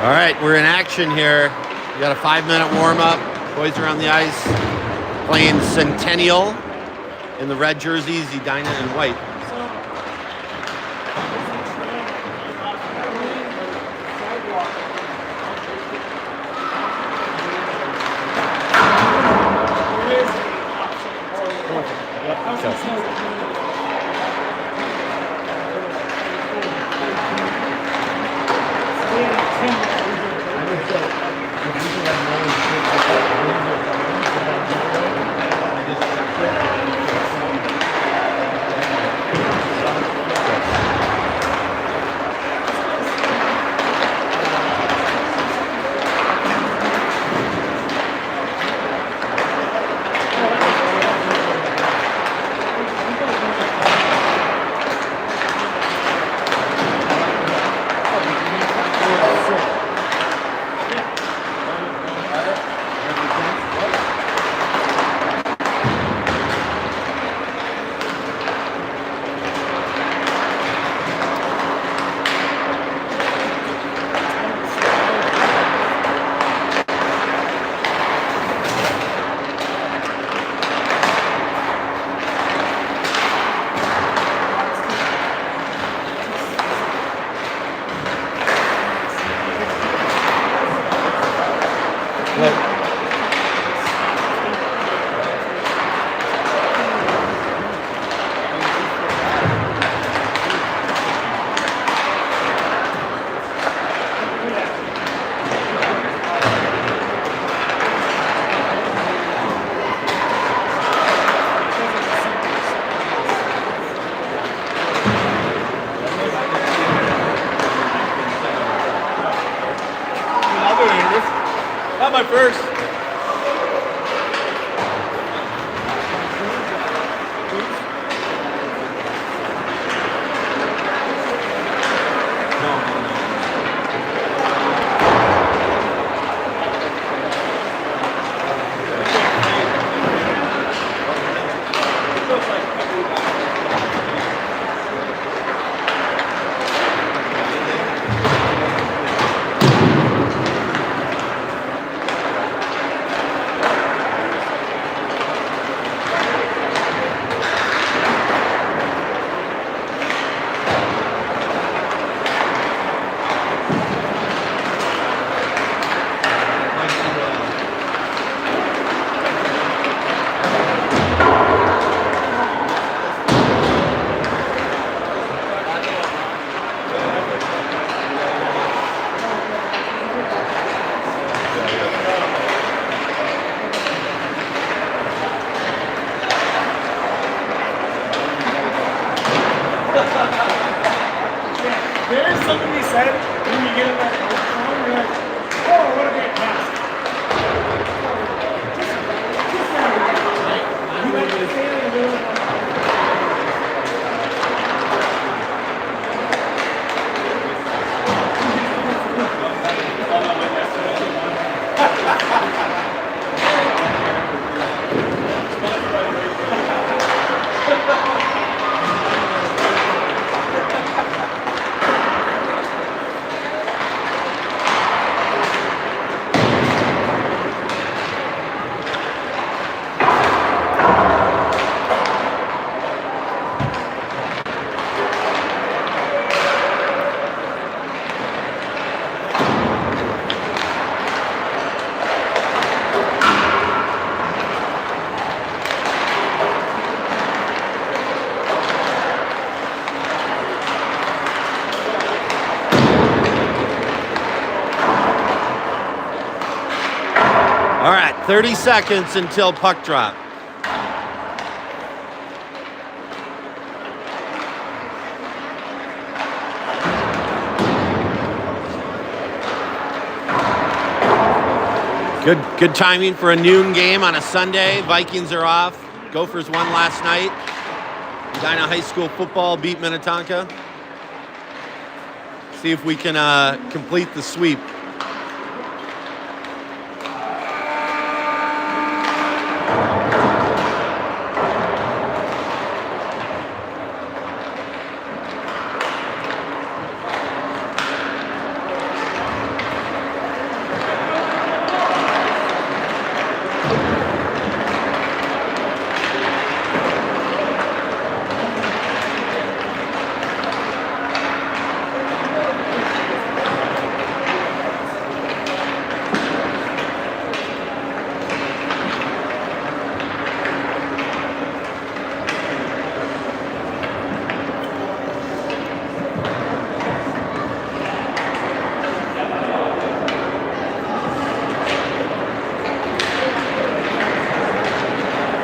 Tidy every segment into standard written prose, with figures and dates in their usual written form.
All right, we're in action here. We got a 5-minute warm-up. Boys are on the ice playing Centennial in the red jerseys, Edina in white. Not my first. There is something he said when you get in that phone, you're like, oh, what a great pass. You might be standing in the middle of All right, 30 seconds until puck drop. Good timing for a noon game on a Sunday. Vikings are off. Gophers won last night. Edina High School football beat Minnetonka. See if we can complete the sweep.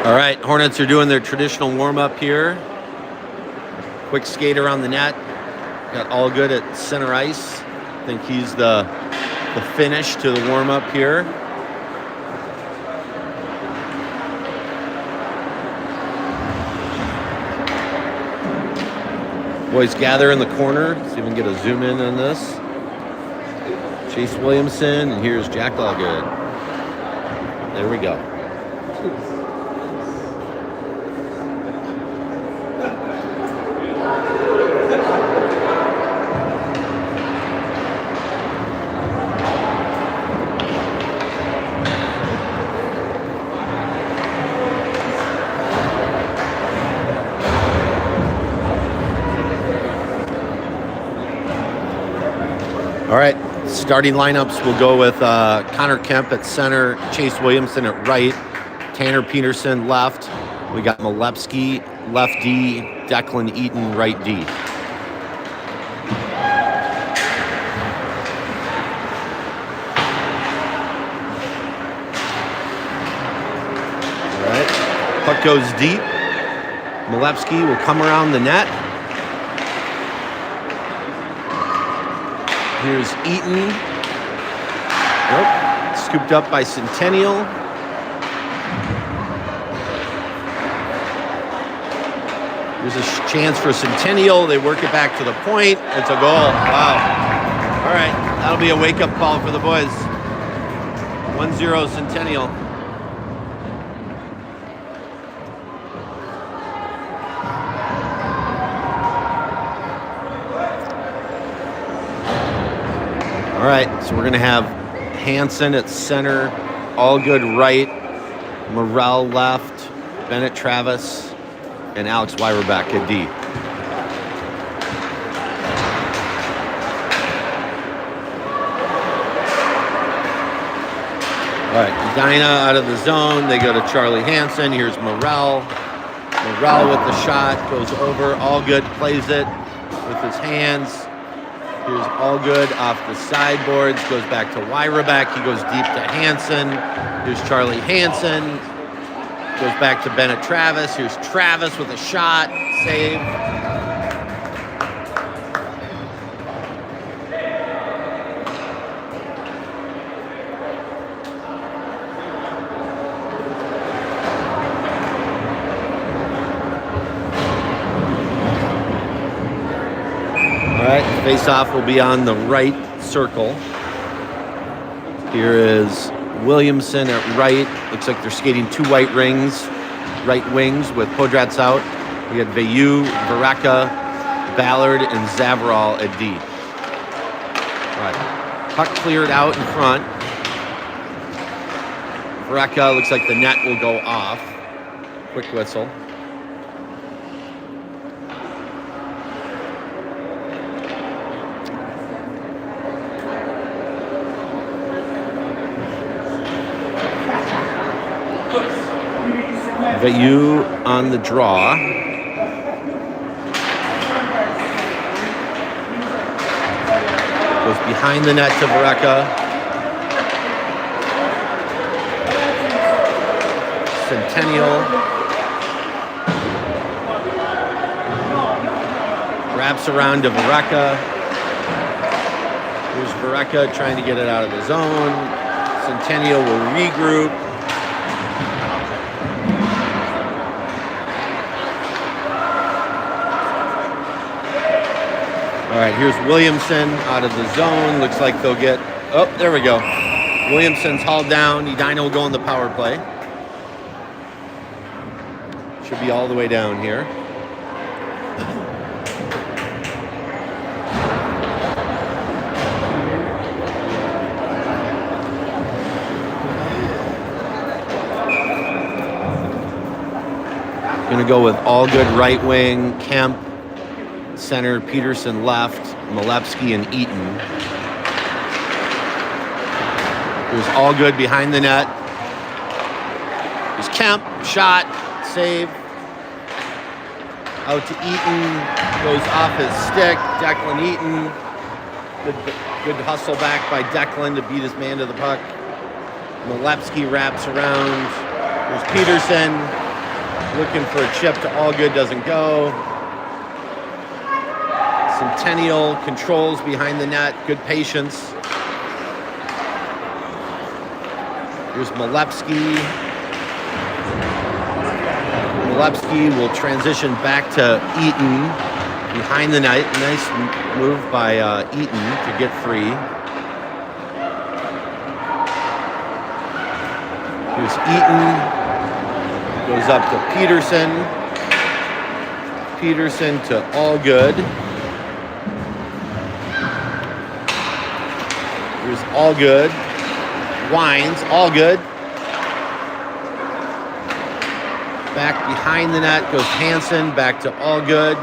All right, Hornets are doing their traditional warm-up here. Quick skate around the net. Got all good at center ice. I think he's the finish to the warm-up here. Boys gather in the corner. Let's see if we can get a zoom in on this. Chase Williamson, and here's Jack Allgood. There we go. All right, starting lineups will go with Connor Kemp at center, Chase Williamson at right, Tanner Peterson left. We got Molepsky left D, Declan Eaton right D. All right, puck goes deep. Molepsky will come around the net. Here's Eaton. Nope. Scooped up by Centennial. There's a chance for Centennial. They work it back to the point. It's a goal. Wow. All right. That'll be a wake-up call for the boys. 1-0 Centennial. All right, so we're going to have Hansen at center, Allgood right, Morrell left, Bennett Travis, and Alex Weiberbeck at D. All right, Edina out of the zone. They go to Charlie Hansen. Here's Morrell. Morrell with the shot, goes over. Allgood plays it with his hands. Here's Allgood off the sideboards, goes back to Weiberbeck. He goes deep to Hansen. Here's Charlie Hansen. Goes back to Bennett Travis. Here's Travis with a shot. Save. All right, face-off will be on the right circle. Here is Williamson at right. Looks like they're skating two white rings, right wings with Podratz out. We got Vayu, Vareka, Ballard, and Zavarol at D. All right, puck cleared out in front. Vareka looks like the net will go off. Quick whistle. Vayu on the draw. Goes behind the net to Vareka. Centennial. Wraps around to Vareka. Here's Vareka trying to get it out of the zone. Centennial will regroup. All right, here's Williamson out of the zone. Looks like they'll get, oh, there we go. Williamson's hauled down. Edina will go on the power play. Should be all the way down here. Going to go with Allgood right wing, Kemp center, Peterson left, Molepsky and Eaton. Here's Allgood behind the net. Here's Kemp, shot, save. Out to Eaton, goes off his stick. Declan Eaton, good hustle back by Declan to beat his man to the puck. Molepsky wraps around. There's Peterson. Looking for a chip to all good, doesn't go. Centennial controls behind the net, good patience. Here's Malepsky. Malepsky will transition back to Eaton behind the net. Nice move by Eaton to get free. Here's Eaton. Goes up to Peterson. Peterson to all good. Here's all good. Wines, all good. Back behind the net goes Hansen, back to all good.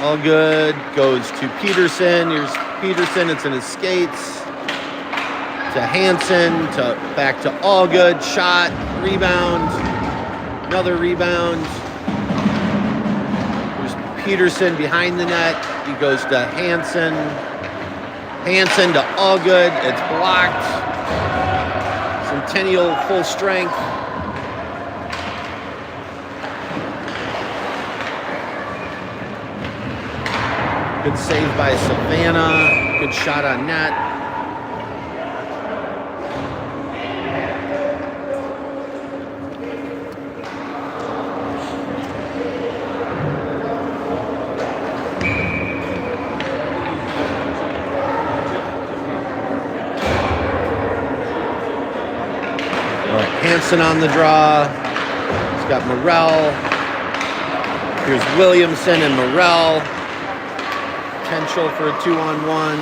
All good goes to Peterson. Here's Peterson, it's in his skates. To Hansen, to back to all good. Shot, rebound, another rebound. Here's Peterson behind the net. He goes to Hansen. Hansen to all good. It's blocked. Centennial full strength. Good save by Savannah. Good shot on net. Hansen on the draw. He's got Morrell. Here's Williamson and Morrell. Potential for a 2-on-1.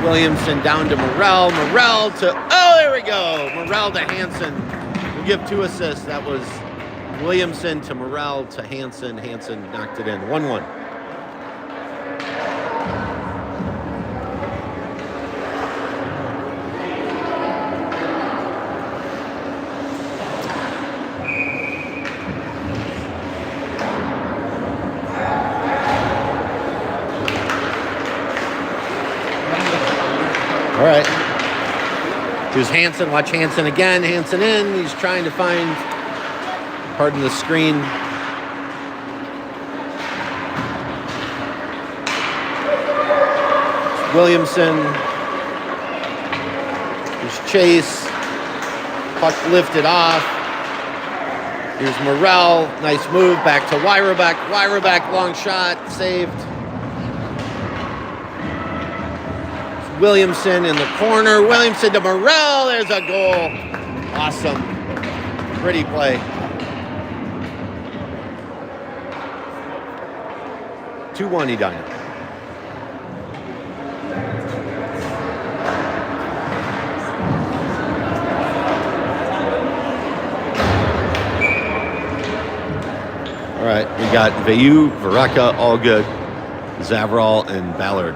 Williamson down to Morrell. Morrell to, oh, there we go. Morrell to Hansen. We'll give 2 assists. That was Williamson to Morrell to Hansen. Hansen knocked it in. 1-1. All right. Here's Hansen. Watch Hansen again. Hansen in. He's trying to find, pardon the screen. Williamson. Here's Chase. Puck lifted off. Here's Morrell. Nice move. Back to Wyrabeck. Wyrabeck, long shot. Saved. Williamson in the corner. Williamson to Morrell. There's a goal. Awesome. Pretty play. 2-1 Edina. All right, we got Vayu, Vareka, all good. Zavral and Ballard.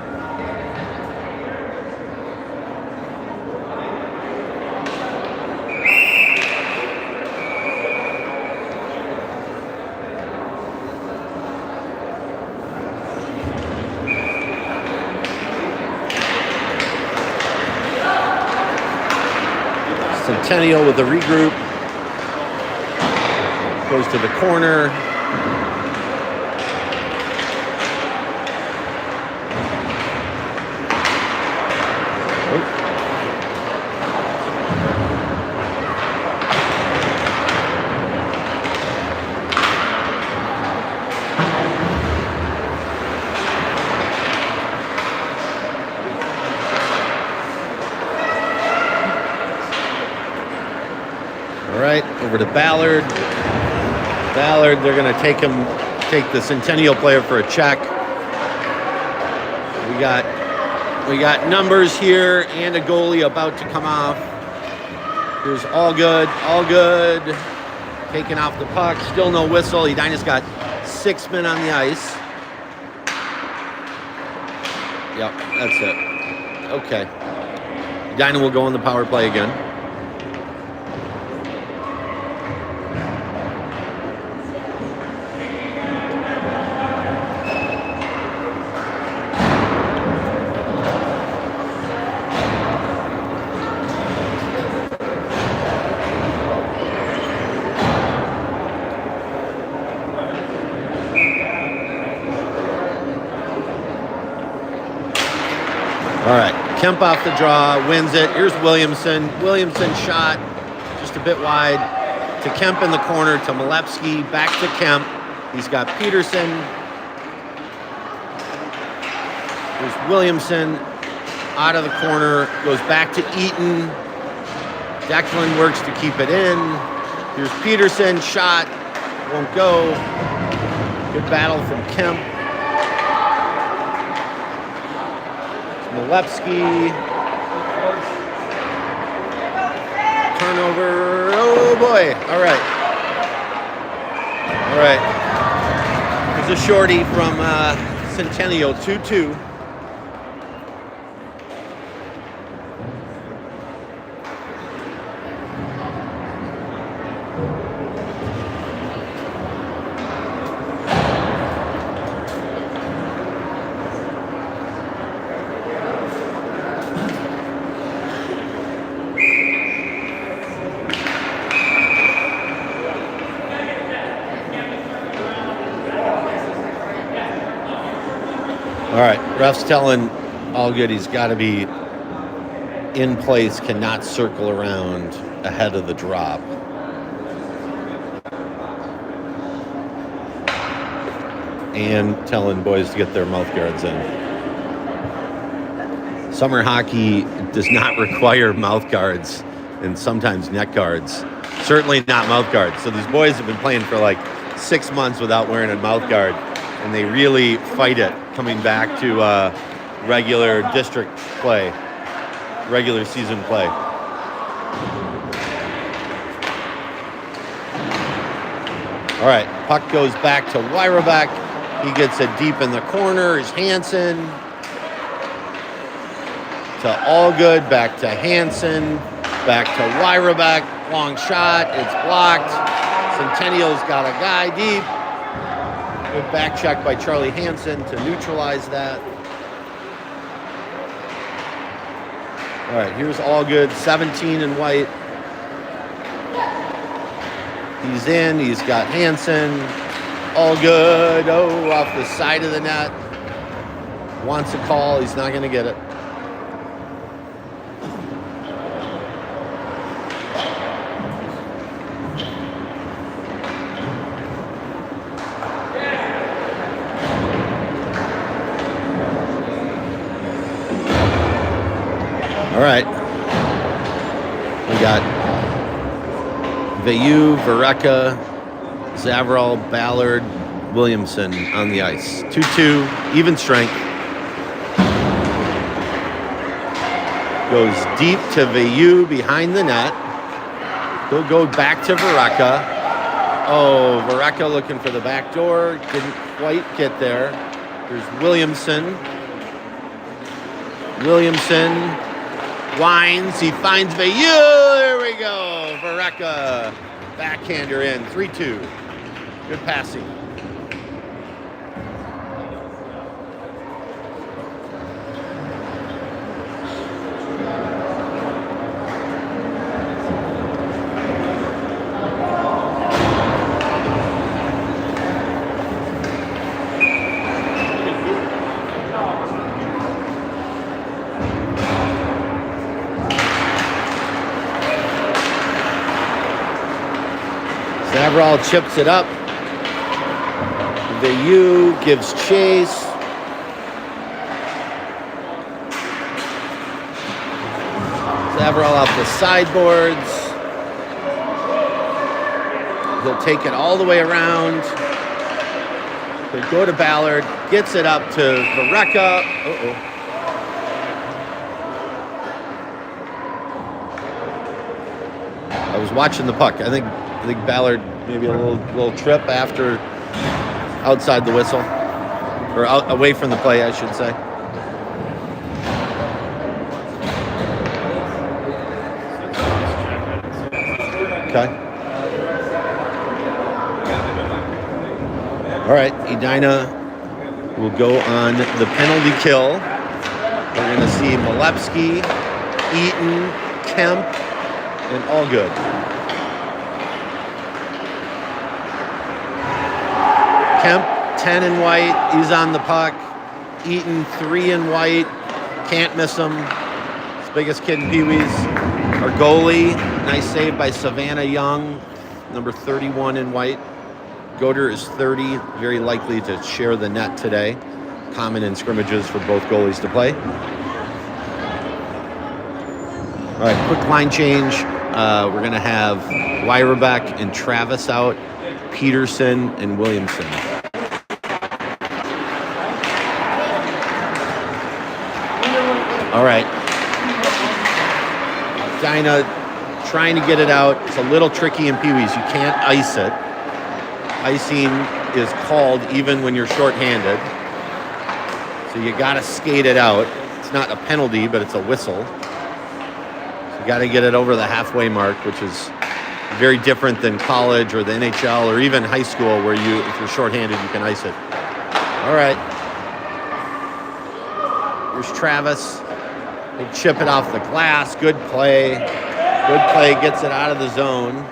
Centennial with the regroup. Goes to the corner. Over to Ballard. Ballard, they're going to take the Centennial player for a check. We got numbers here and a goalie about to come off. Here's all good, taking off the puck. Still no whistle. Edina's got 6 men on the ice. Yep, that's it. Okay. Edina will go on the power play again. All right, Kemp off the draw, wins it. Here's Williamson. Williamson shot just a bit wide to Kemp in the corner, to Malepsky, back to Kemp. He's got Peterson. There's Williamson out of the corner, goes back to Eaton. Declan works to keep it in. Here's Peterson, shot, won't go. Good battle from Kemp. Malepsky. Turnover. Oh boy. All right. All right. There's a shorty from Centennial, 2-2. All right, ref's telling Allgood he's got to be in place, cannot circle around ahead of the drop. And telling boys to get their mouth guards in. Summer hockey does not require mouth guards and sometimes neck guards. Certainly not mouth guards. So these boys have been playing for like 6 months without wearing a mouth guard, and they really fight it coming back to regular district play, regular season play. All right, puck goes back to Wyrabeck. He gets it deep in the corner. Is Hansen to Allgood, back to Hansen, back to Wyrabeck. Long shot, it's blocked. Centennial's got a guy deep. Good back check by Charlie Hansen to neutralize that. All right, here's Allgood, 17 in white. He's in, he's got Hansen. Allgood, oh, off the side of the net. Wants a call, he's not gonna get it. All right, we got Vayu, Vareka, Zavrel, Ballard, Williamson on the ice. 2-2, even strength. Goes deep to Vayu behind the net. He'll go back to Vareka. Oh, Vareka looking for the back door. Didn't quite get there. There's Williamson. Williamson winds, he finds Vayu, there we go, Vareka, backhander in, 3-2, good passing. Zavrel chips it up. Vayu gives chase. Zavrel off the sideboards. He'll take it all the way around. He'll go to Ballard, gets it up to Vareka. I was watching the puck. I think Ballard maybe a little trip after outside the whistle, or away from the play, I should say. Okay. All right, Edina will go on the penalty kill. We're going to see Malepsky, Eaton, Kemp, and Allgood. Kemp, 10 in white, he's on the puck. Eaton, 3 in white. Can't miss him. It's the biggest kid in Pee-wee's. Our goalie, nice save by Savannah Young, number 31 in white. Goder is 30, very likely to share the net today. Common in scrimmages for both goalies to play. All right, quick line change. We're going to have Wyrebeck and Travis out, Peterson and Williamson. All right. Edina trying to get it out. It's a little tricky in Pee-wee's. You can't ice it. Icing is called even when you're shorthanded. So you got to skate it out. It's not a penalty, but it's a whistle. So you got to get it over the halfway mark, which is very different than college or the NHL or even high school where if you're shorthanded, you can ice it. All right. Here's Travis. They chip it off the glass. Good play. Good play. Gets it out of the zone.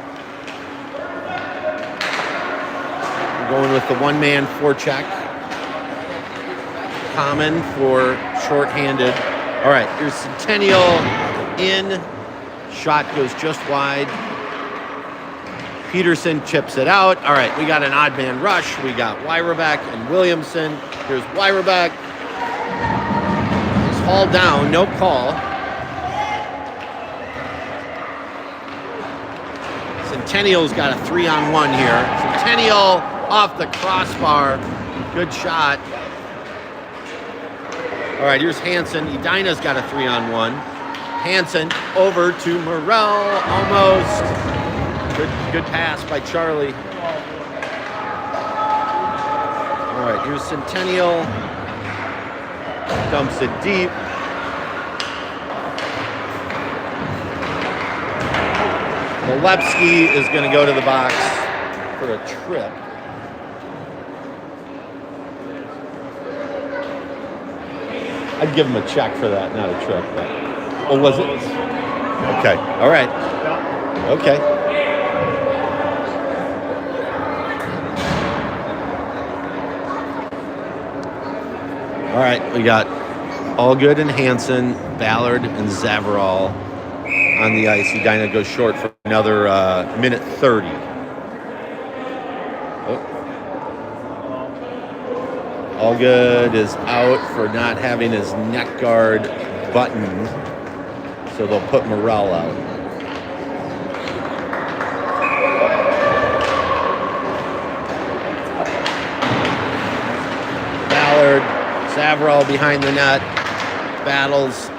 We're going with the one-man forecheck. Common for shorthanded. All right, here's Centennial in. Shot goes just wide. Peterson chips it out. All right, we got an odd man rush. We got Wyrebeck and Williamson. Here's Wyrebeck. All down, no call. Centennial's got a 3-on-1 here. Centennial off the crossbar. Good shot. All right, here's Hansen. Edina's got a 3-on-1. Hansen over to Morrell, almost. Good pass by Charlie. All right, here's Centennial. Dumps it deep. Molepsky is going to go to the box for a trip. I'd give him a check for that, not a trip. But... Oh, was it? Okay. All right. Okay. All right. We got Allgood and Hansen, Ballard and Zavarol on the ice. Edina goes short for another minute 30. Allgood is out for not having his neck guard buttoned, so they'll put Morrell out. Ballard, Zavarol behind the net, battles.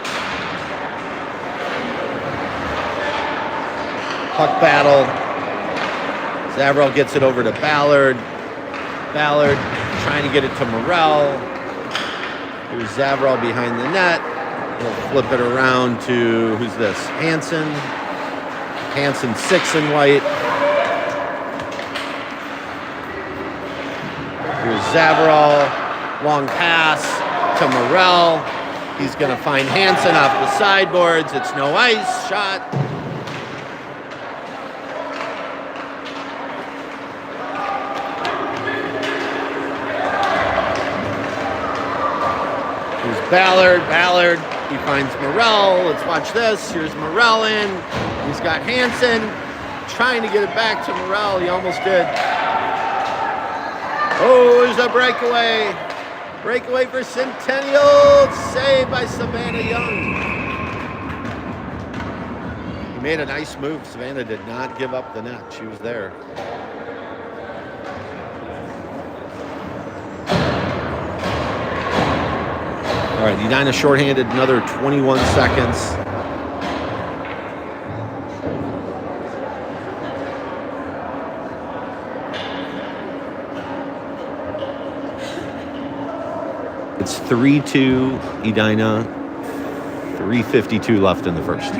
Puck battle. Zavarol gets it over to Ballard. Ballard trying to get it to Morrell. Here's Zavarol behind the net. He'll flip it around to, who's this? Hansen. Hansen 6 in white. Here's Zavarol. Long pass to Morrell. He's going to find Hansen off the sideboards. It's no ice. Shot. Ballard, he finds Morrell. Let's watch this. Here's Morrell in. He's got Hansen trying to get it back to Morrell. He almost did. Oh, there's a breakaway. Breakaway for Centennial. Saved by Savannah Young. He made a nice move. Savannah did not give up the net. She was there. All right, Edina shorthanded another 21 seconds. It's 3-2 Edina, 3:52 left in the first.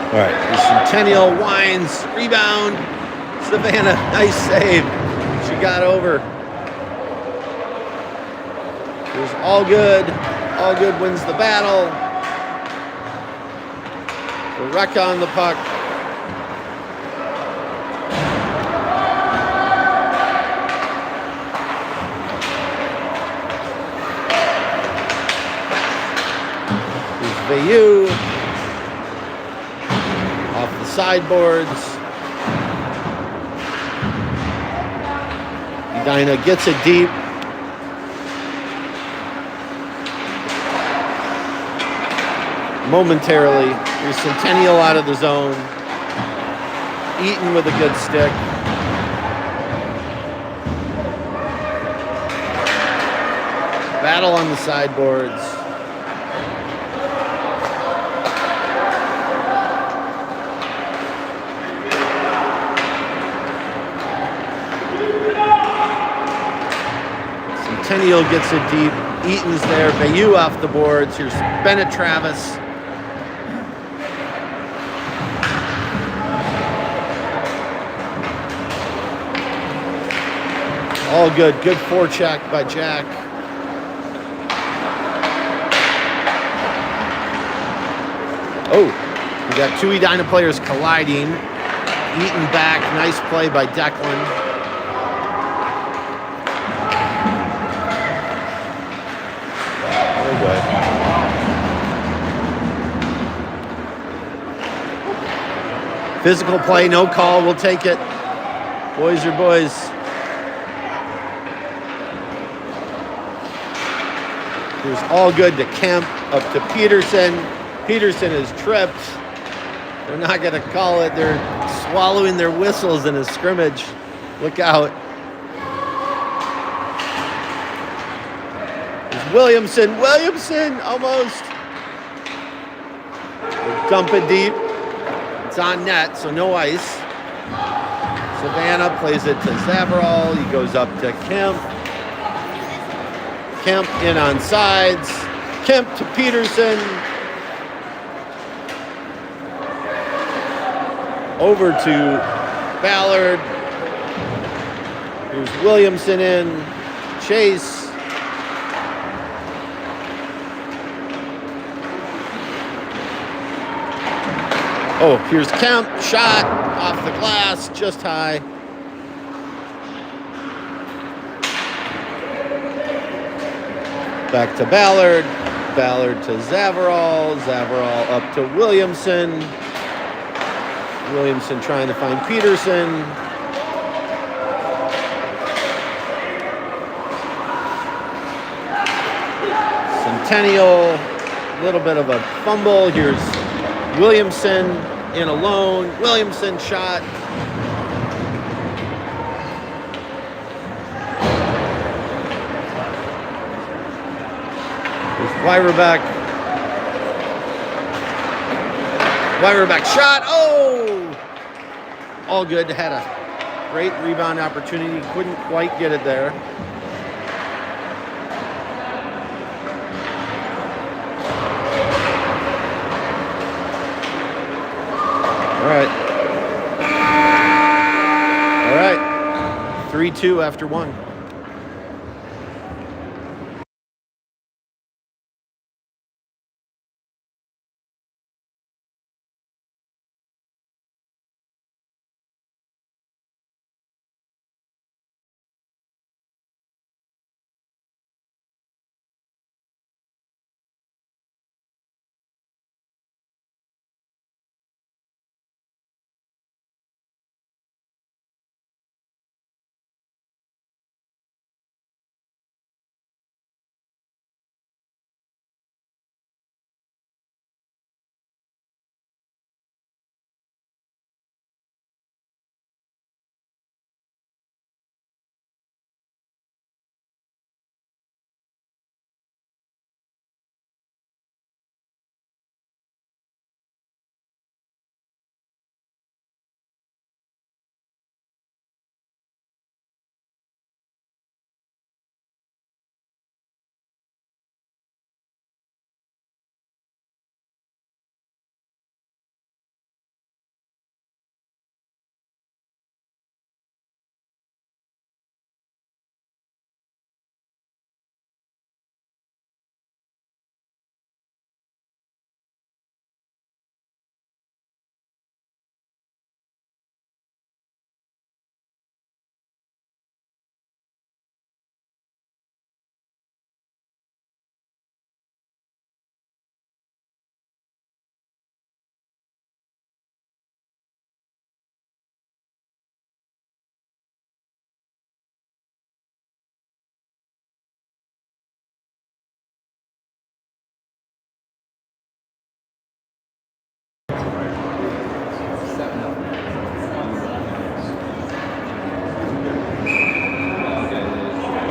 All right, the Centennial winds, rebound. Savannah, nice save. She got over. Here's Allgood. Allgood wins the battle. The wreck on the puck. Bayou. Off the sideboards. Edina gets it deep. Momentarily. Here's Centennial out of the zone. Eaton with a good stick. Battle on the sideboards. Centennial gets it deep. Eaton's there. Bayou off the boards. Here's Bennett Travis. All good. Good forecheck by Jack. Oh, we got two Edina players colliding. Eaton back. Nice play by Declan. Oh, boy. Physical play, no call. We'll take it. Boys are boys. Here's all good to Kemp, up to Peterson. Peterson is tripped. They're not going to call it. They're swallowing their whistles in a scrimmage. Look out. There's Williamson. Williamson, almost. They dump it deep. It's on net, so no ice. Savannah plays it to Zavarol. He goes up to Kemp. Kemp in on sides. Kemp to Peterson. Over to Ballard. Here's Williamson in. Chase. Oh, here's Kemp. Shot off the glass, just high. Back to Ballard. Ballard to Zavarol. Zavarol up to Williamson. Williamson trying to find Peterson. Centennial. A little bit of a fumble. Here's Williamson in alone. Williamson shot. Wyverbeck. Wyverbeck shot. Oh! All good. Had a great rebound opportunity. Couldn't quite get it there. All right. All right. 3-2 after one.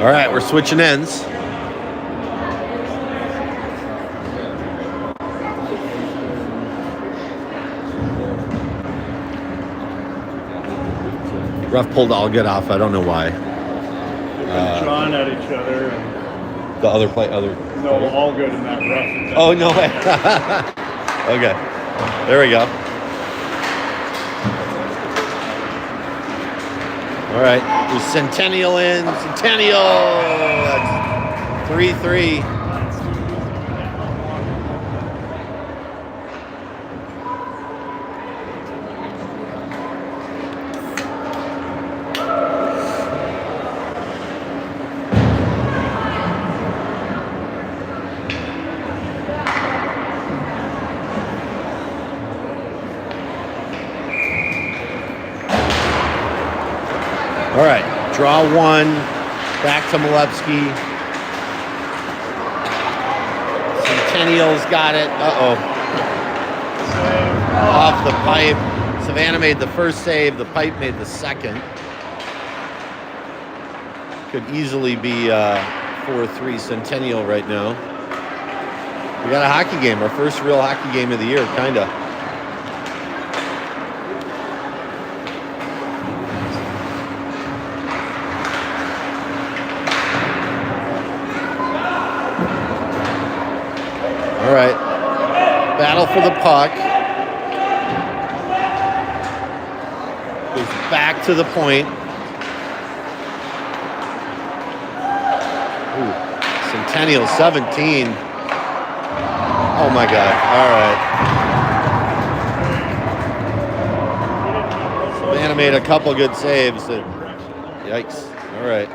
All right, we're switching ends. Ref pulled all good off. I don't know why. Drawn at each other. And The other no, all good in that rough. Oh, no way. Okay. There we go. All right. There's Centennial in. Centennial. That's 3-3. All right, draw one, back to Malevsky. Centennial's got it. Off the pipe. Savannah made the first save. The pipe made the second. Could easily be 4-3 Centennial right now. We got a hockey game, our first real hockey game of the year, kind of. All right, battle for the puck. Goes back to the point. Ooh, Centennial 17. Oh my God, all right. Savannah made a couple good saves. Yikes, all right.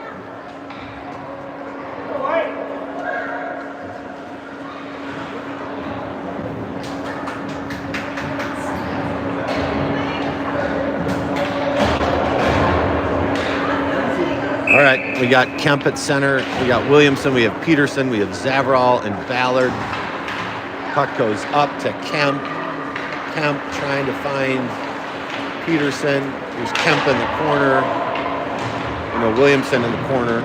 All right, we got Kemp at center, we got Williamson, we have Peterson, we have Zavrall and Ballard. Puck goes up to Kemp. Kemp trying to find Peterson. There's Kemp in the corner. Williamson in the corner.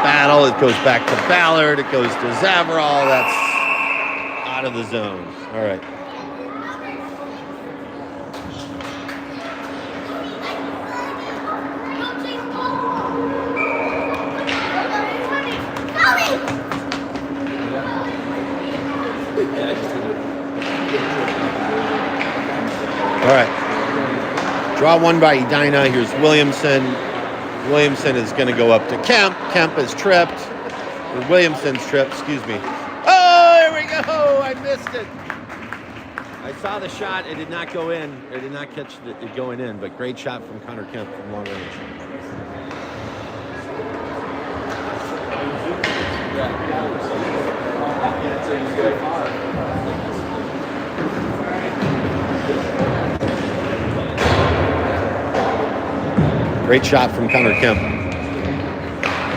Battle, it goes back to Ballard, it goes to Zavrall, that's out of the zone. All right. All right. Draw one by Edina. Here's Williamson. Williamson is going to go up to Kemp. Kemp is tripped. Or Williamson's tripped, excuse me. Oh, there we go. I missed it. I saw the shot. It did not go in. I did not catch it going in, but great shot from Connor Kemp from long range. Great shot from Connor Kemp.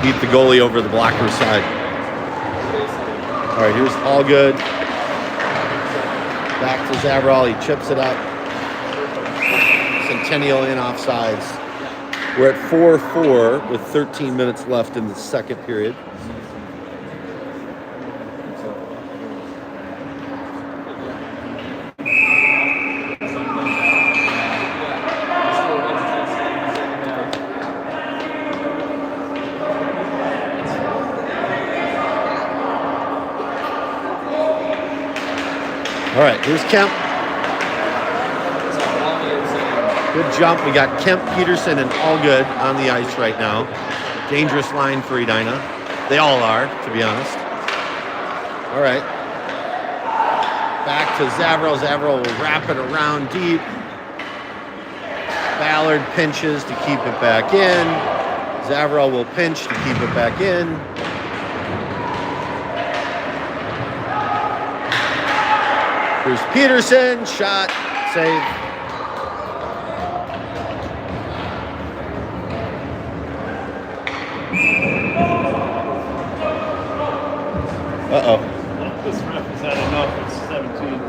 Beat the goalie over the blocker's side. All right, here's Allgood. Back to Zavrall. He chips it up. Centennial in offsides. We're at 4-4 with 13 minutes left in the second period. All right, here's Kemp. Good jump. We got Kemp, Peterson, and Allgood on the ice right now. Dangerous line for Edina. They all are, to be honest. All right. Back to Zavrall. Zavrall will wrap it around deep. Ballard pinches to keep it back in. Zavrall will pinch to keep it back in. Here's Peterson, shot, save. Uh-oh. This ref has had enough. It's 17.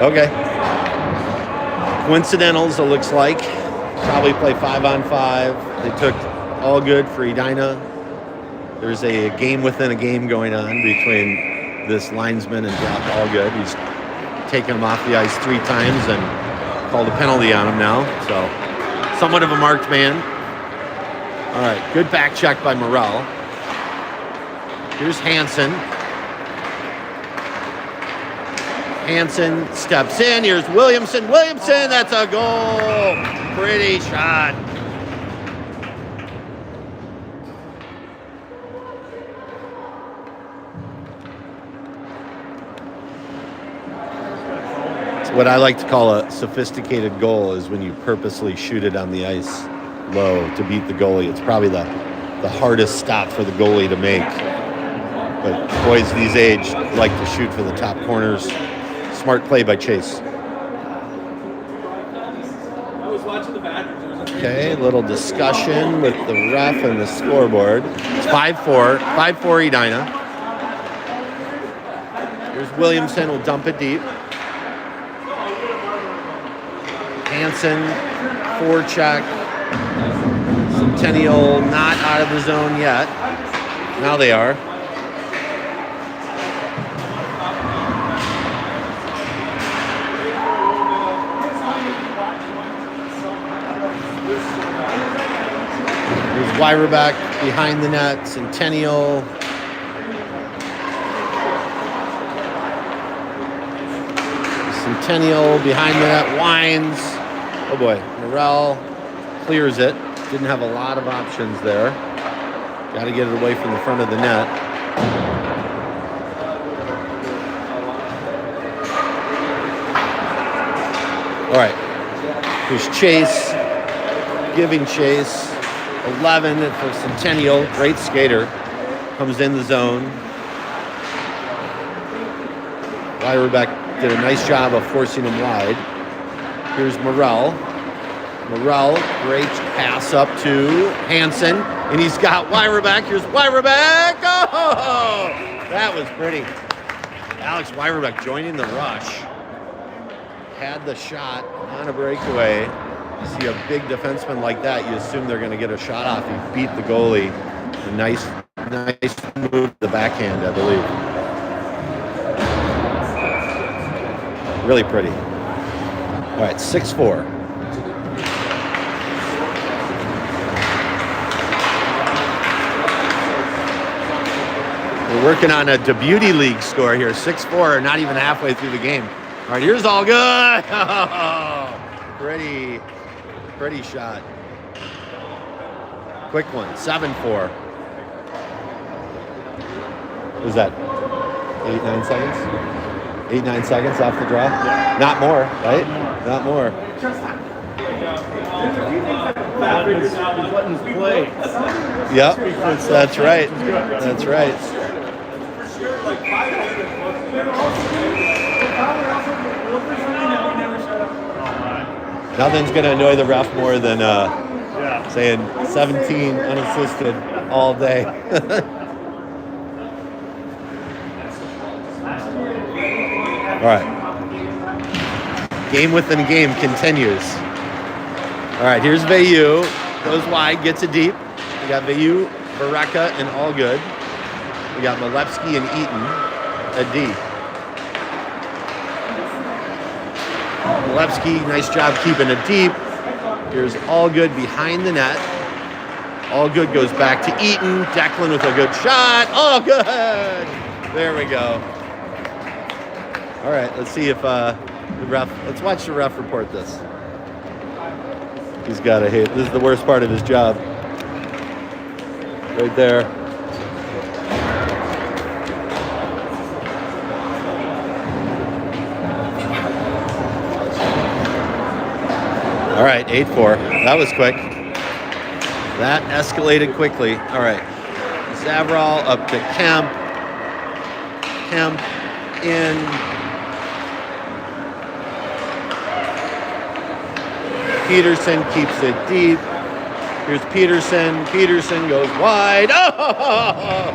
Okay. Coincidentals, it looks like. Probably play 5-on-5. They took all good for Edina. There's a game within a game going on between this linesman and Jack Allgood. He's taken him off the ice 3 times and called a penalty on him now. So, somewhat of a marked man. All right, good back check by Morrell. Here's Hansen. Hansen steps in. Here's Williamson. Williamson, that's a goal. Pretty shot. What I like to call a sophisticated goal is when you purposely shoot it on the ice low to beat the goalie. It's probably the hardest stop for the goalie to make. But boys these age like to shoot for the top corners. Smart play by Chase. Okay, a little discussion with the ref and the scoreboard. It's 5-4. 5-4 Edina. Here's Williamson, will dump it deep. Hansen, forecheck. Centennial not out of the zone yet. Now they are. Here's Wyrebeck behind the net. Centennial. Centennial behind the net. Wines. Oh boy, Morrell clears it. Didn't have a lot of options there. Got to get it away from the front of the net. All right, here's Chase, giving Chase. 11 for Centennial, great skater. Comes in the zone. Wyrebeck did a nice job of forcing him wide. Here's Morrell. Morrell, great pass up to Hansen, and he's got Wyrebeck. Here's Wyrebeck. Oh, that was pretty. Alex Wyrebeck joining the rush. Had the shot on a breakaway. You see a big defenseman like that, you assume they're going to get a shot off. He beat the goalie. A nice move to the backhand, I believe. Really pretty. All right, 6-4. We're working on a Beauty League score here. 6-4, not even halfway through the game. All right, here's all good. Pretty shot. Quick one, 7-4. What was that? 8-9 seconds? 8-9 seconds off the draw? Yeah. Not more, right? Not more. Yep, that's right. That's right. Nothing's going to annoy the ref more than saying 17 unassisted all day. All right. Game within a game continues. All right, here's Veilleux. Goes wide, gets it deep. We got Veilleux, Barreca, and Allgood. We got Malevsky and Eaton at D. Malevsky, nice job keeping it deep. Here's Allgood behind the net. Allgood goes back to Eaton. Declan with a good shot. Oh, good. There we go. All right, let's see if the ref, let's watch the ref report this. He's got to hate, this is the worst part of his job. Right there. All right, 8-4. That was quick. That escalated quickly. All right. Zavrall up to Kemp. Kemp in. Peterson keeps it deep. Here's Peterson. Peterson goes wide. Oh!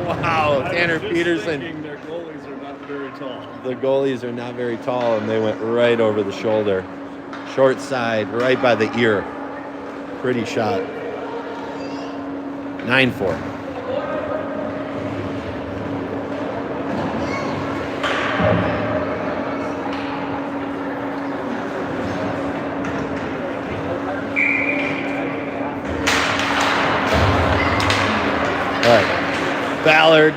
Wow, Tanner Peterson. Their goalies are not very tall. The goalies are not very tall, and they went right over the shoulder. Short side, right by the ear. Pretty shot. 9-4. All right. Ballard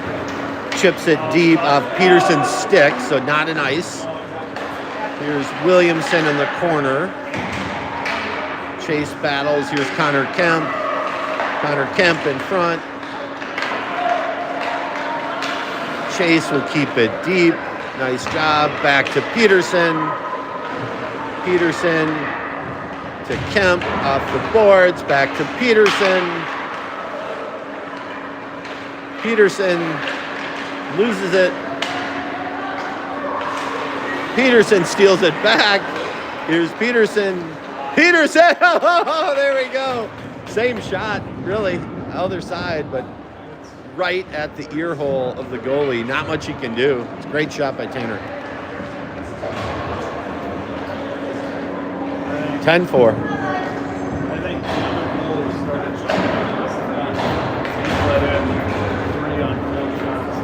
chips it deep off Peterson's stick, so not an ice. Here's Williamson in the corner. Chase battles. Here's Connor Kemp. Connor Kemp in front. Chase will keep it deep. Nice job. Back to Peterson. Peterson to Kemp off the boards. Back to Peterson. Peterson loses it. Peterson steals it back. Here's Peterson. Peterson! Oh, there we go. Same shot, really. Other side, but right at the ear hole of the goalie. Not much he can do. It's a great shot by Tanner. 10-4. I think the other goal started shooting. He's let in 3 on 4 shots.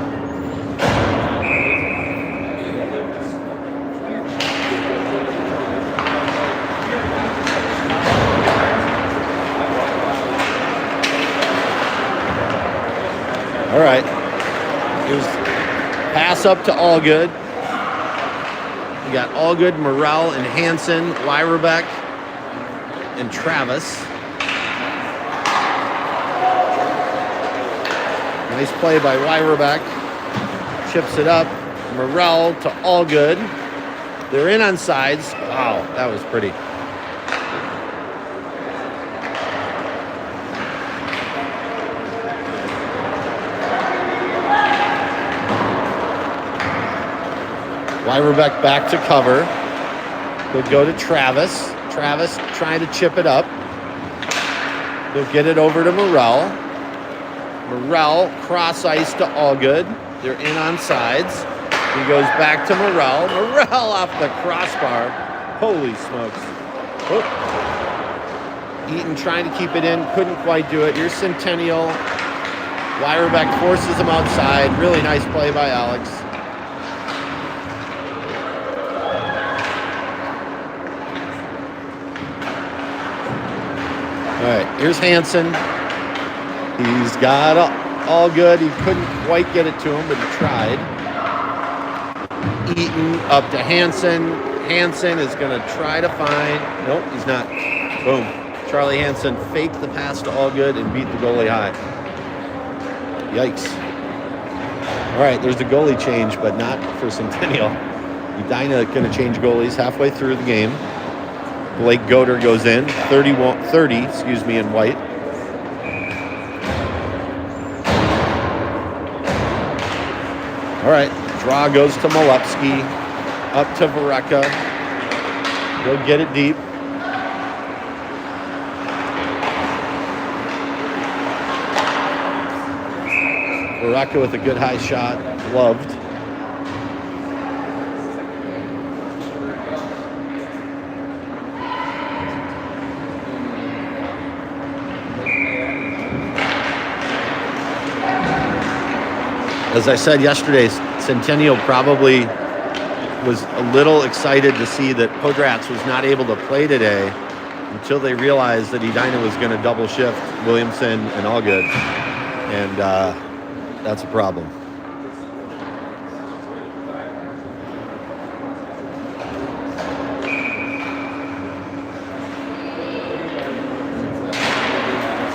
All right. Here's pass up to Allgood. We got Allgood, Morrell, and Hansen, Wyrebeck, and Travis. Nice play by Wyrebeck. Chips it up. Morrell to Allgood. They're in on sides. Wow, that was pretty. Wyrebeck back to cover. He'll go to Travis. Travis trying to chip it up. He'll get it over to Morrell. Morrell cross ice to Allgood. They're in on sides. He goes back to Morrell. Morrell off the crossbar. Holy smokes. Oh. Eaton trying to keep it in. Couldn't quite do it. Here's Centennial. Wyrebeck forces him outside. Really nice play by Alex. All right, here's Hansen. He's got Allgood. He couldn't quite get it to him, but he tried. Eaton up to Hansen. Hansen is going to try to find. Nope, he's not. Boom. Charlie Hansen faked the pass to Allgood and beat the goalie high. Yikes. All right, there's a goalie change, but not for Centennial. Edina going to change goalies halfway through the game. Blake Goder goes in, 30, in white. All right, draw goes to Molupski, up to Vareka. He'll get it deep. Vareka with a good high shot, gloved. As I said yesterday, Centennial probably was a little excited to see that Podratz was not able to play today until they realized that Edina was going to double shift Williamson and Allgood. And that's a problem.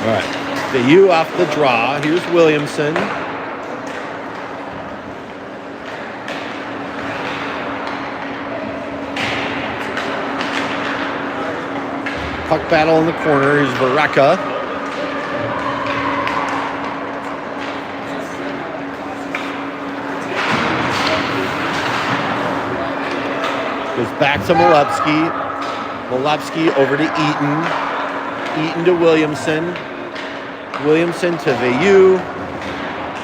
All right. The U off the draw. Here's Williamson. Puck battle in the corner. Here's Vareka. Goes back to Molupski. Molupski over to Eaton. Eaton to Williamson. Williamson to Vayu.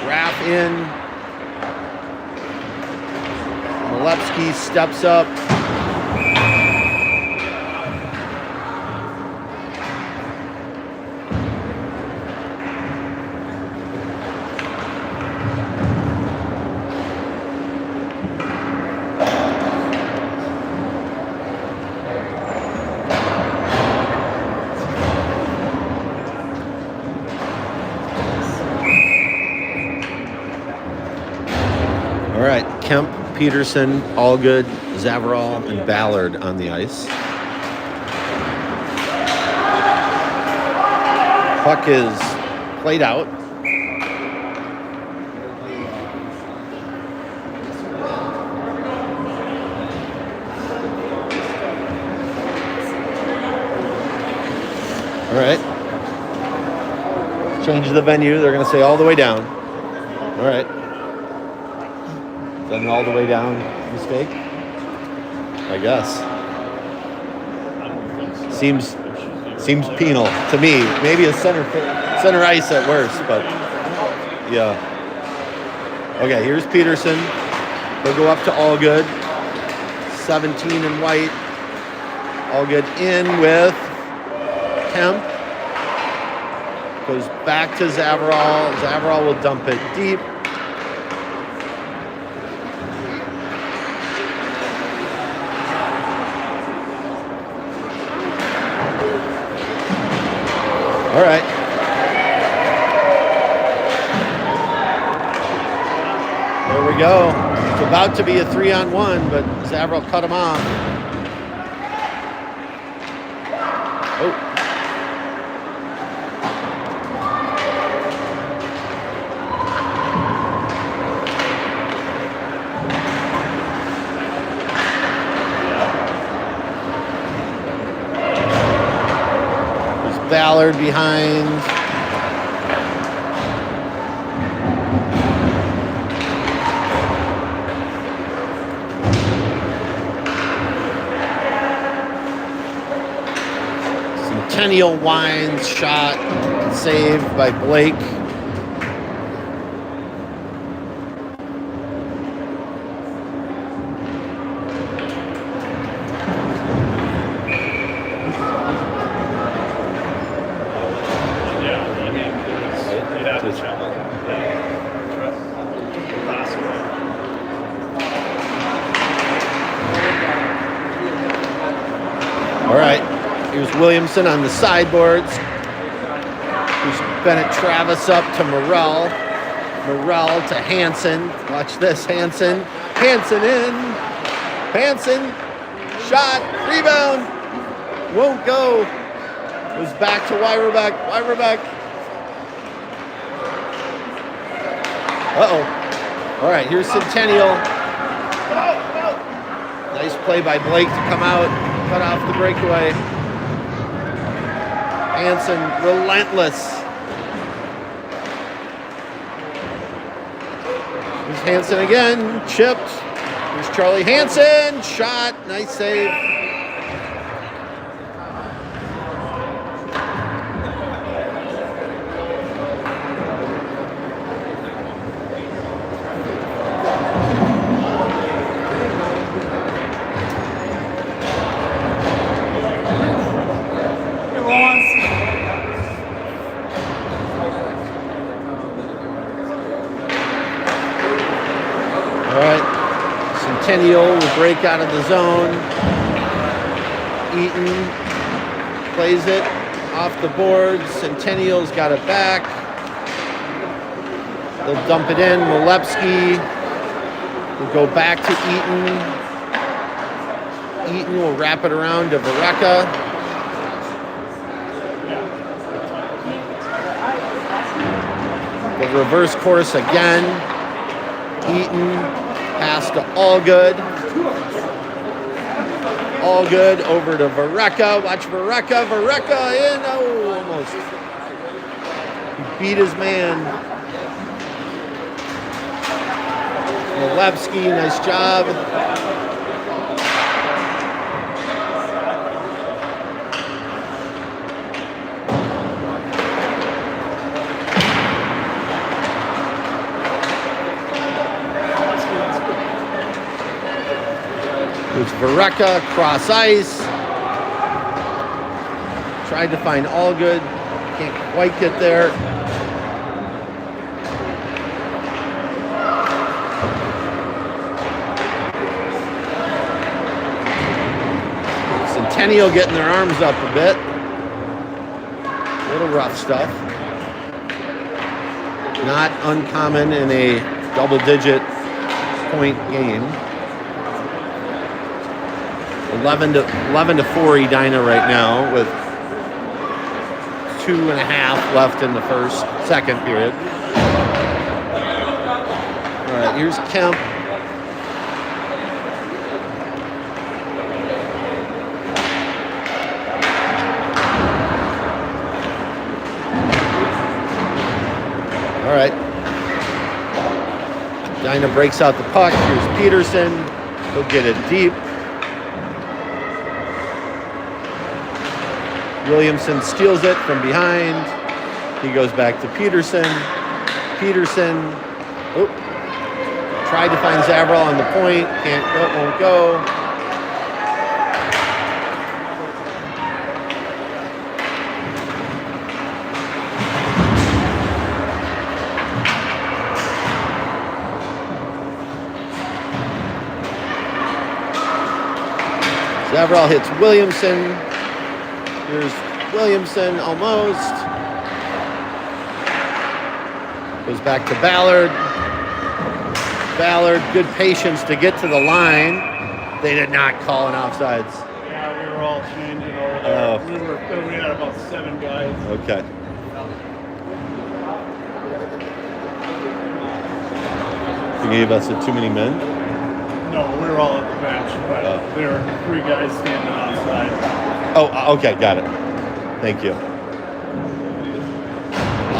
Raff in. Molepsky steps up. All right, Kemp, Peterson, Allgood, Zavarol, and Ballard on the ice. Puck is played out. All right. Change the venue. They're going to say all the way down. All right. Is that an all the way down mistake? I guess. Seems penal to me. Maybe a center ice at worst, but yeah. Okay, here's Peterson. They'll go up to Allgood. 17 in white. Allgood in with Kemp. Goes back to Zavarol. Zavarol will dump it deep. All right. There we go. It's about to be a 3-on-1, but Zavarol cut him off. Oh. Ballard behind. Centennial winds, shot, saved by Blake. All right, here's Williamson on the sideboards. Here's Bennett Travis up to Morrell. Morrell to Hansen. Watch this, Hansen. Hansen in. Hansen. Shot. Rebound. Won't go. Goes back to Wyverbeck. Wyverbeck. Uh-oh. All right, here's Centennial. Nice play by Blake to come out. Cut off the breakaway. Hansen, relentless. Here's Hansen again, chipped. Here's Charlie Hansen, shot, nice save. All right, Centennial will break out of the zone. Eaton plays it off the boards. Centennial's got it back. They'll dump it in. Molepsky will go back to Eaton. Eaton will wrap it around to Vareka. The reverse course again. Eaton. Pass to Allgood. Allgood over to Vareka. Watch Vareka. Vareka in. Oh, almost. He beat his man. Molepsky, nice job. Goes Vareka, cross ice. Tried to find all good. Can't quite get there. Centennial getting their arms up a bit. A little rough stuff. Not uncommon in a double-digit point game. 11 to 4 Edina right now with 2.5 left in the second period. All right, here's Kemp. All right. Edina breaks out the puck. Here's Peterson. He'll get it deep. Williamson steals it from behind. He goes back to Peterson. Peterson tried to find Zavrel on the point. Can't go, won't go. Zavrel hits Williamson. Here's Williamson almost. Goes back to Ballard. Ballard, good patience to get to the line. They did not call an offsides. Yeah, we were all changing over there. We had about 7 guys. Okay. You gave us too many men? No, we were all at the bench, but there were 3 guys standing outside. Oh, okay, got it. Thank you.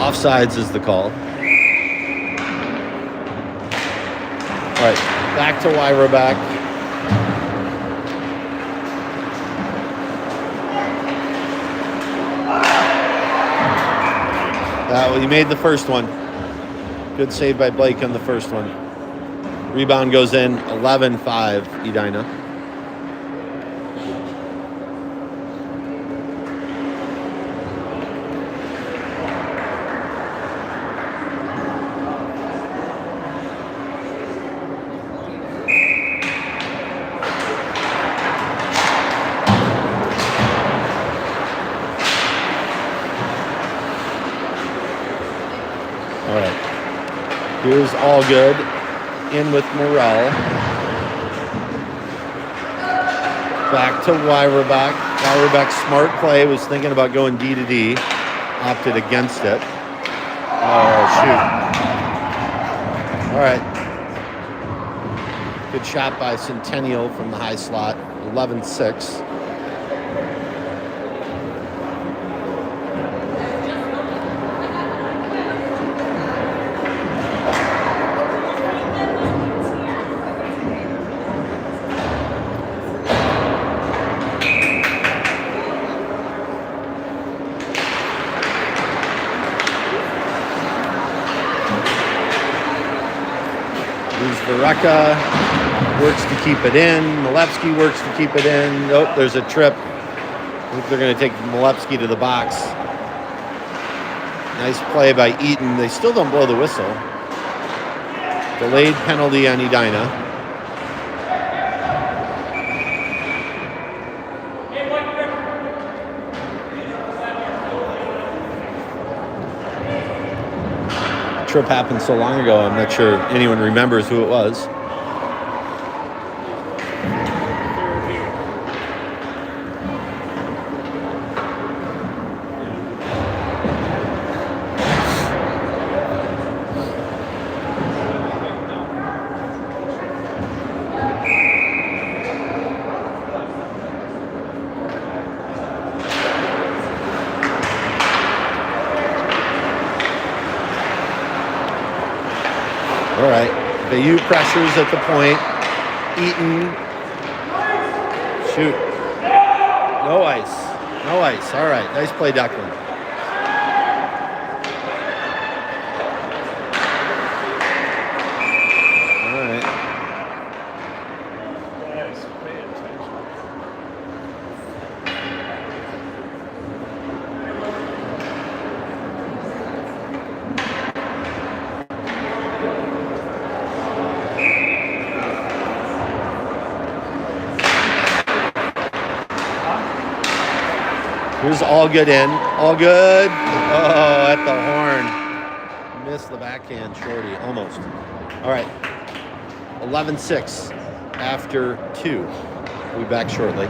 Offsides is the call. All right, back to Wyroback. Well, he made the first one. Good save by Blake on the first one. Rebound goes in, 11-5, Edina. All right. Here's all good. In with Morrell. Back to Wyroback. Wyroback's smart play was thinking about going D to D. Opted against it. Oh, shoot. All right. Good shot by Centennial from the high slot. 11-6. Vareka works to keep it in. Malevsky works to keep it in. Oh, there's a trip. I think they're going to take Malevsky to the box. Nice play by Eaton. They still don't blow the whistle. Delayed penalty on Edina. Trip happened so long ago, I'm not sure anyone remembers who it was. All right, Bayou pressures at the point. Eaton, shoot. No ice, no ice. All right, nice play, Declan. All right. Guys, pay attention. Here's all good in. All good. Oh, at the horn. Missed the backhand, shorty. Almost. All right. 11-6 after 2. We'll be back shortly.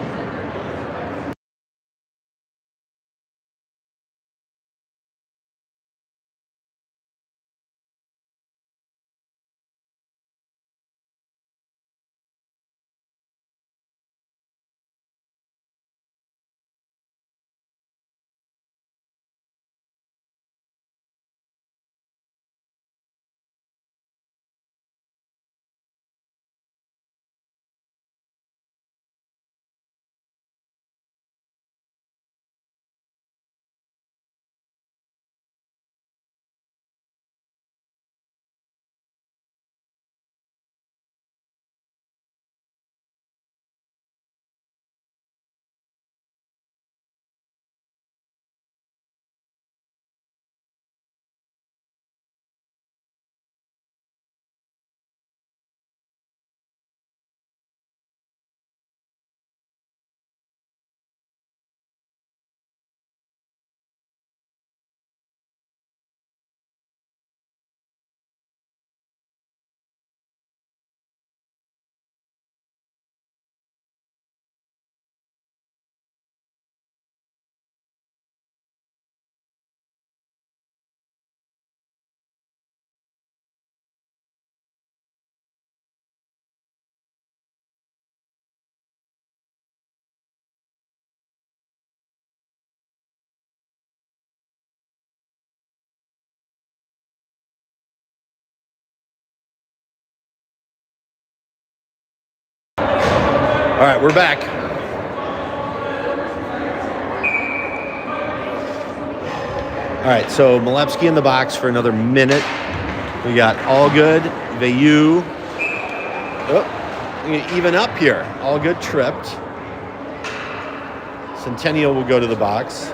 All right, we're back. All right, so Malevsky in the box for another minute. We got all good. Vayu. Oh, even up here. All good tripped. Centennial will go to the box.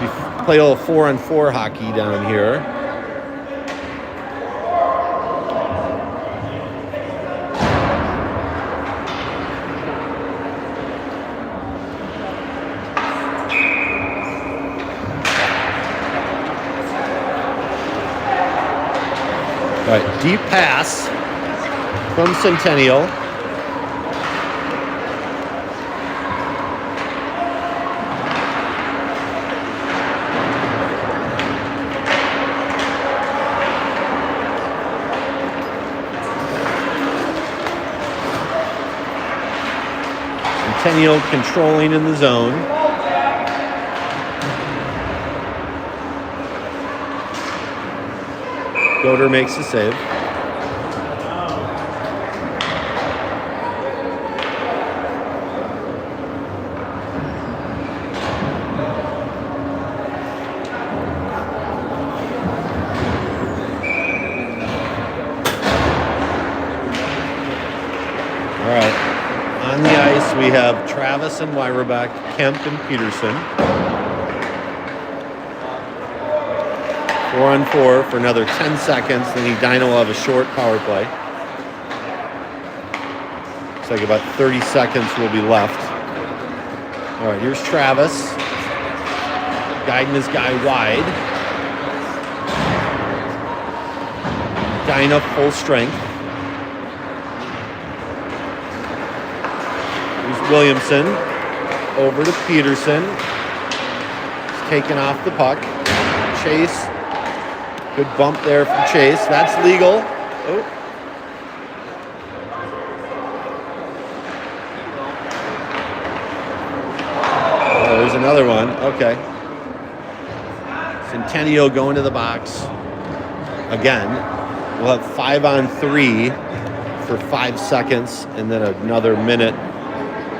We play a little 4-on-4 hockey down here. All right, deep pass from Centennial. Centennial controlling in the zone. Goder makes the save. All right. On the ice, we have Travis and Weirebeck, Kemp and Peterson. 4-on-4 for another 10 seconds. Then Edina will have a short power play. Looks like about 30 seconds will be left. All right, here's Travis. Guiding his guy wide. Edina full strength. Here's Williamson. Over to Peterson. He's taken off the puck. Chase. Good bump there from Chase. That's legal. Oh. Oh, there's another one. Okay. Centennial going to the box. Again, we'll have 5-on-3 for 5 seconds, and then another minute,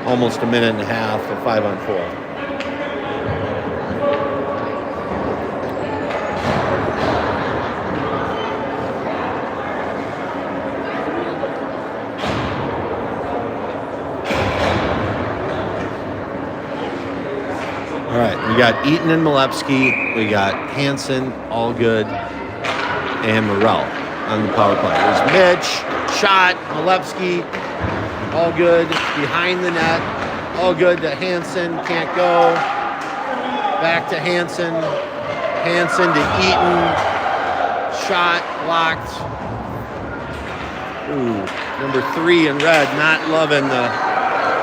almost a minute and a half for 5-on-4. All right, we got Eaton and Malevsky. We got Hansen, all good, and Morrell on the power play. There's Mitch, shot, Malevsky, all good, behind the net. All good to Hansen. Can't go. Back to Hansen. Hansen to Eaton. Shot blocked. Ooh, number 3 in red. Not loving the.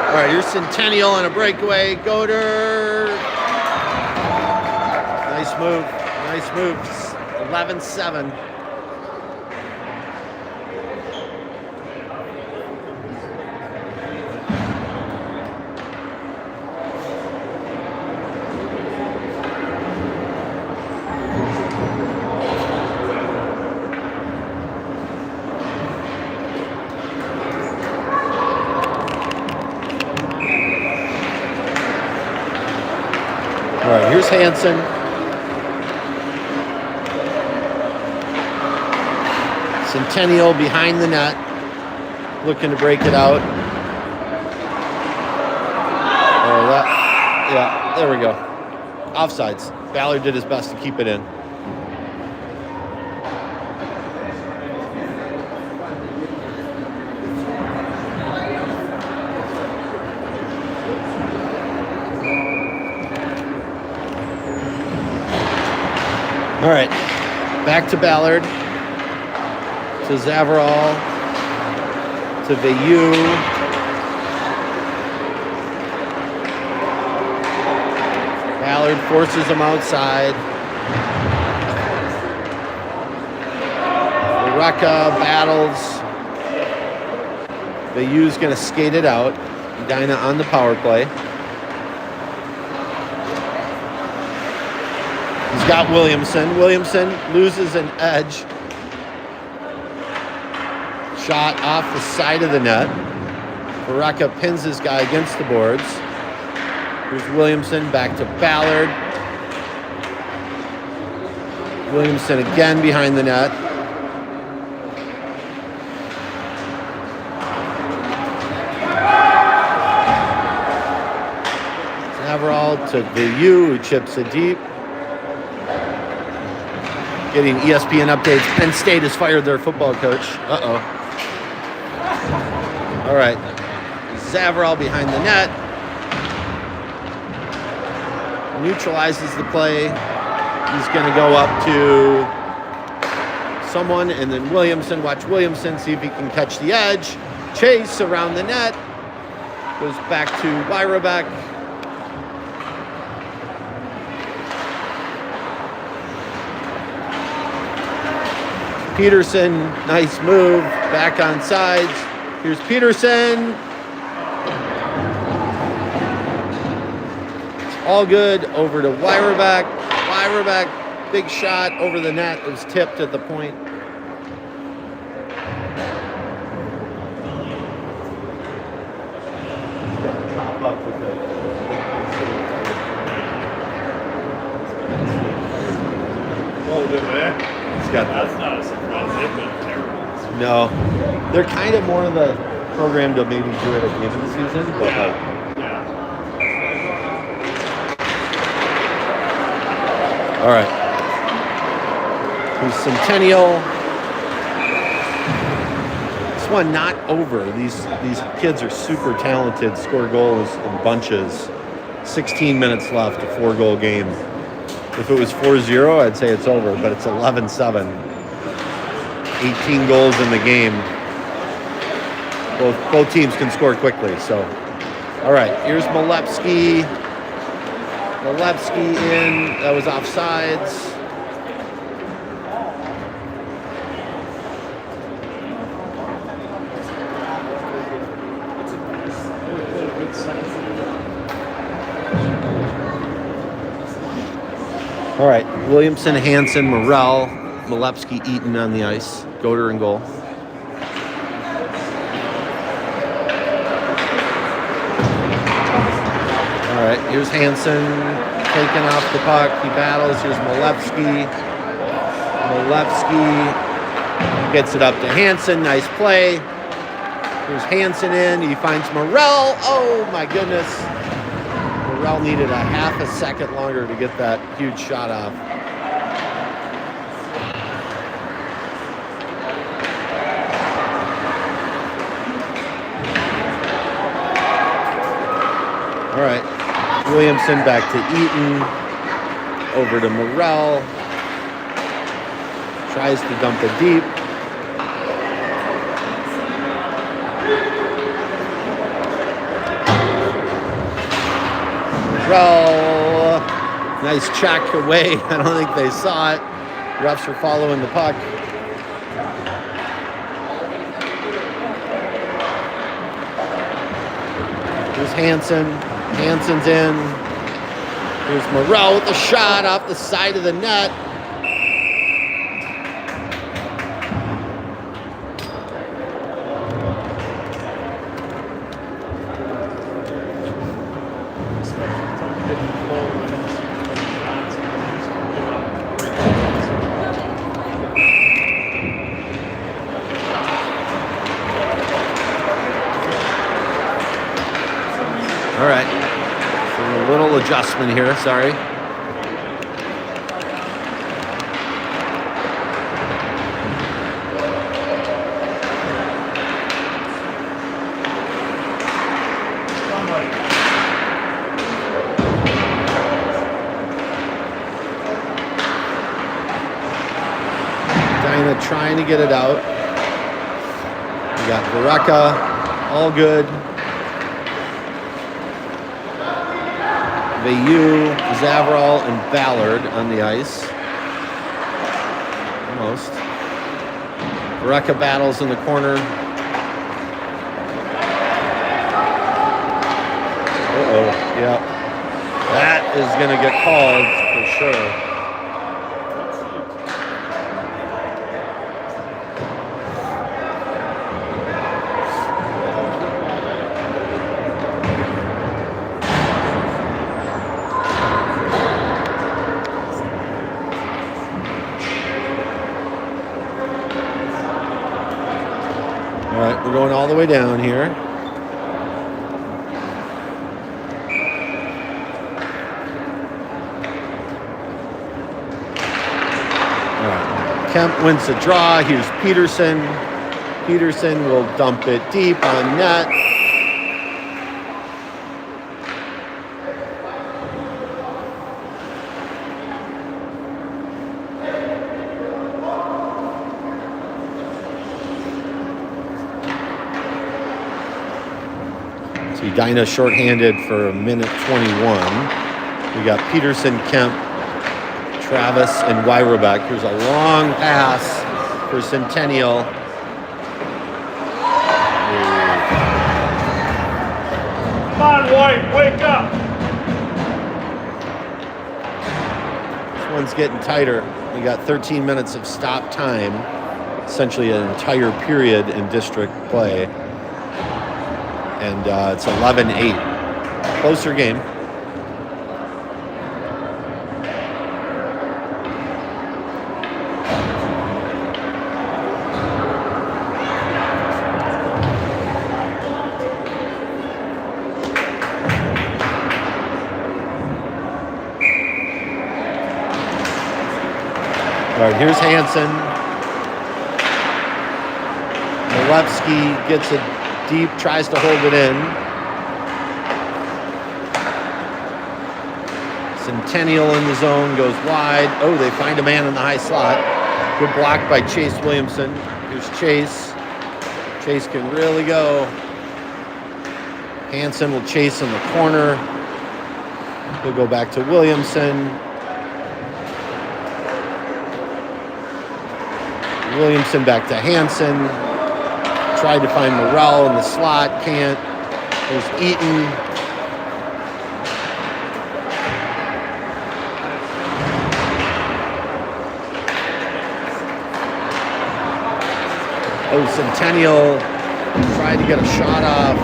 All right, here's Centennial on a breakaway. Goder. Nice move. Nice move. 11-7. All right, here's Hansen. Centennial behind the net, looking to break it out. Oh, that, yeah, there we go. Offsides. Ballard did his best to keep it in. All right, back to Ballard, to Zavarol, to Veilleux. Ballard forces him outside. Reka battles. Veilleux's going to skate it out. Edina on the power play. He's got Williamson. Williamson loses an edge. Shot off the side of the net. Baraka pins his guy against the boards. Here's Williamson back to Ballard. Williamson again behind the net. Zavarol to Veilleux, who chips it deep. Getting ESPN updates. Penn State has fired their football coach. Uh-oh. All right. Zavarol behind the net. Neutralizes the play. He's going to go up to someone, and then Williamson. Watch Williamson, see if he can catch the edge. Chase around the net. Goes back to Weirbeck. Peterson, nice move, back on sides. Here's Peterson. It's all good, over to Weirbeck. Weirbeck, big shot over the net. It was tipped at the point. That's not a surprise. They've been terrible. No, they're kind of more of the program to maybe do it at the end of the season, but Yeah. all right. Here's Centennial. This one not over. These kids are super talented. Score goals in bunches. 16 minutes left, a 4-goal game. If it was 4-0, I'd say it's over, but it's 11-7. 18 goals in the game. Both teams can score quickly, so. All right, here's Molepsky. Molepsky in, that was offsides. All right, Williamson, Hansen, Morrell, Molepsky, Eaton on the ice. Goder in goal. All right, here's Hansen taking off the puck. He battles. Here's Molepsky. Molepsky gets it up to Hansen. Nice play. Here's Hansen in. He finds Morrell. Oh, my goodness. Morrell needed a half a second longer to get that huge shot off. Williamson back to Eaton. Over to Morrell. Tries to dump it deep. Morrell. Nice check away. I don't think they saw it. Refs are following the puck. Here's Hansen. Hansen's in. Here's Morrell with the shot off the side of the net. All right, so a little adjustment here, sorry. Edina trying to get it out. We got Baraka, all good. Vayu, Zavarol, and Ballard on the ice. Almost. Baraka battles in the corner. Uh-oh, yeah. That is going to get called for sure. All right, we're going all the way down here. All right, Kemp wins the draw. Here's Peterson. Peterson will dump it deep on net. Edina shorthanded for a minute 21. We got Peterson, Kemp, Travis, and Wyrebeck. Here's a long pass for Centennial. Come on, White, wake up! This one's getting tighter. We got 13 minutes of stop time, essentially an entire period in district play. And it's 11-8. Closer game. All right, here's Hansen. Malevsky gets it deep, tries to hold it in. Centennial in the zone, goes wide. Oh, they find a man in the high slot. Good block by Chase Williamson. Here's Chase. Chase can really go. Hansen will chase in the corner. He'll go back to Williamson. Williamson back to Hansen. Tried to find Morrell in the slot, can't. There's Eaton. Oh, Centennial tried to get a shot off.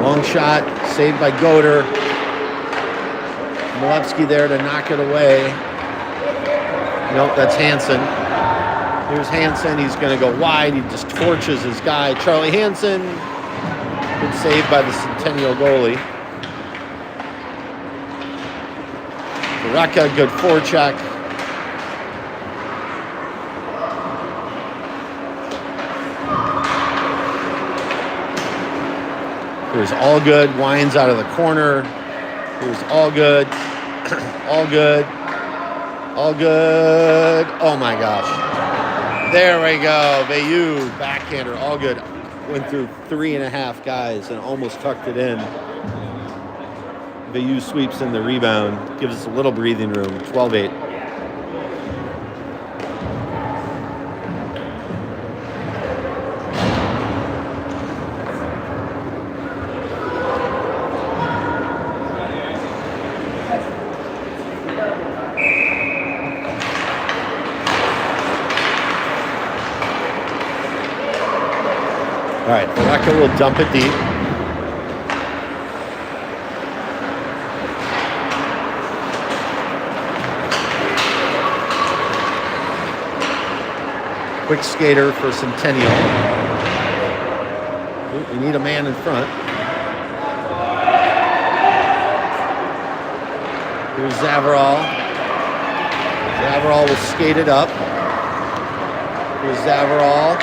Long shot, saved by Goder. Malevsky there to knock it away. Nope, that's Hansen. Here's Hansen, he's gonna go wide. He just torches his guy. Charlie Hansen, good save by the Centennial goalie. Baraka, good forecheck. Here's all good. Winds out of the corner. Here's all good. All good. All good. Oh my gosh. There we go. Peewee, backhander, all good. Went through 3.5 guys and almost tucked it in. Peewee sweeps in the rebound. Gives us a little breathing room. 12-8. All right, Rebecca will dump it deep. Quick skater for Centennial. Ooh, we need a man in front. Here's Zavarol. Zavarol will skate it up. Here's Zavarol.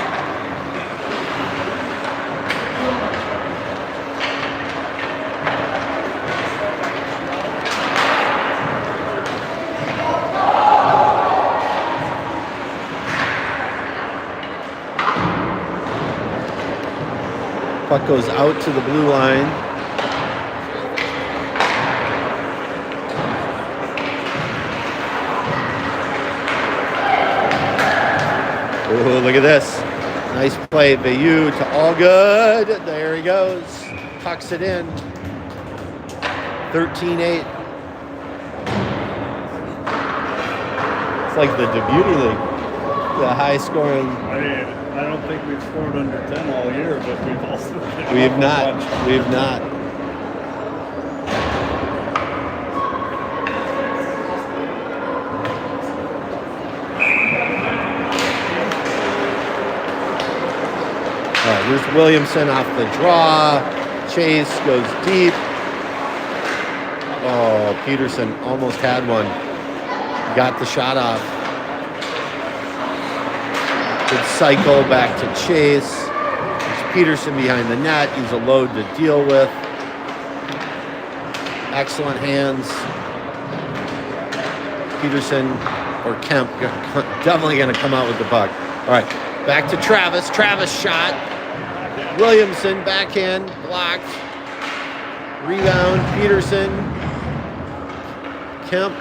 Puck goes out to the blue line. Oh, look at this. Nice play, Peewee to all good. There he goes. Tucks it in. 13-8. It's like the Beauty League. The high scoring. I don't think we've scored under 10 all year, but we've also been We have not. We have not. All right, here's Williamson off the draw. Chase goes deep. Oh, Peterson almost had one. Got the shot off. Good cycle back to Chase. There's Peterson behind the net. He's a load to deal with. Excellent hands. Peterson or Kemp definitely going to come out with the puck. All right, back to Travis. Travis shot. Williamson backhand blocked. Rebound. Peterson. Kemp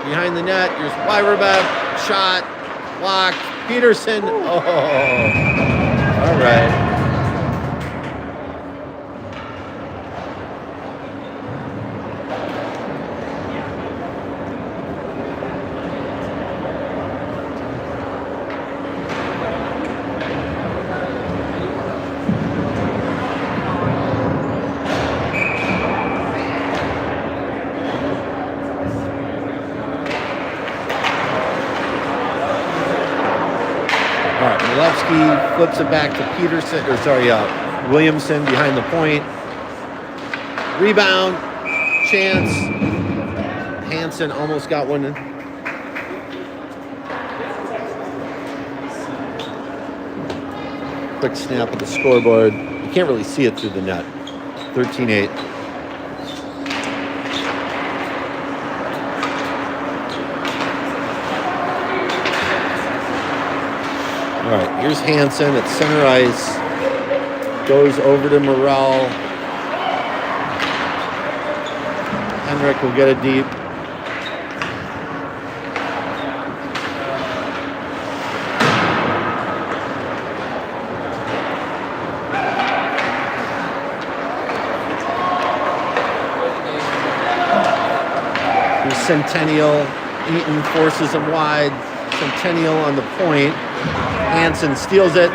behind the net. Here's Wyverbeck. Shot. Blocked. Peterson. Oh, all right. Milevsky flips it back to Peterson, Williamson behind the point. Rebound, chance. Hansen almost got one. Quick snap of the scoreboard. You can't really see it through the net. 13-8. All right, here's Hansen at center ice. Goes over to Morrell. Henrik will get it deep. Here's Centennial. Eaton forces him wide. Centennial on the point. Hansen steals it.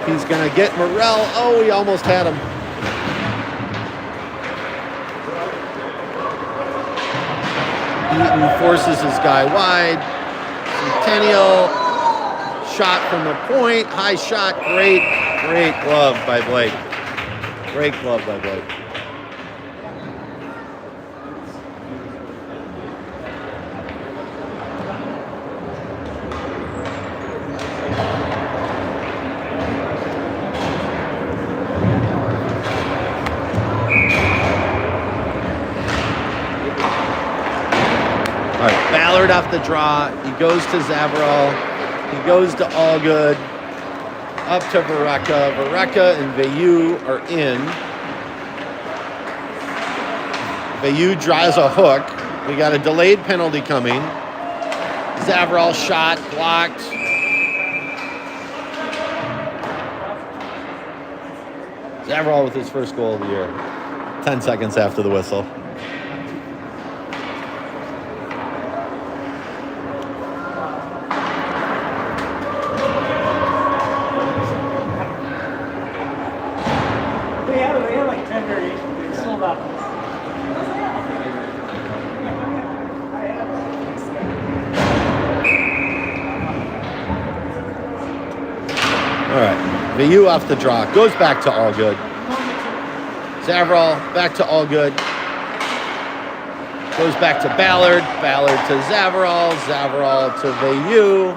He's going to get Morrell. Oh, he almost had him. Eaton forces his guy wide. Centennial. Shot from the point. High shot. Great glove by Blake. Great glove by Blake. Ballard off the draw. He goes to Zavarol. He goes to Allgood. Up to Vareka. Vareka and Vayu are in. Vayu draws a hook. We got a delayed penalty coming. Zavarol shot, blocked. Zavarol with his first goal of the year. 10 seconds after the whistle. They have like 10 variations. It's sold out. All right. Vayu off the draw. Goes back to Allgood. Zavarol back to Allgood. Goes back to Ballard. Ballard to Zavarol. Zavarol to Vayu.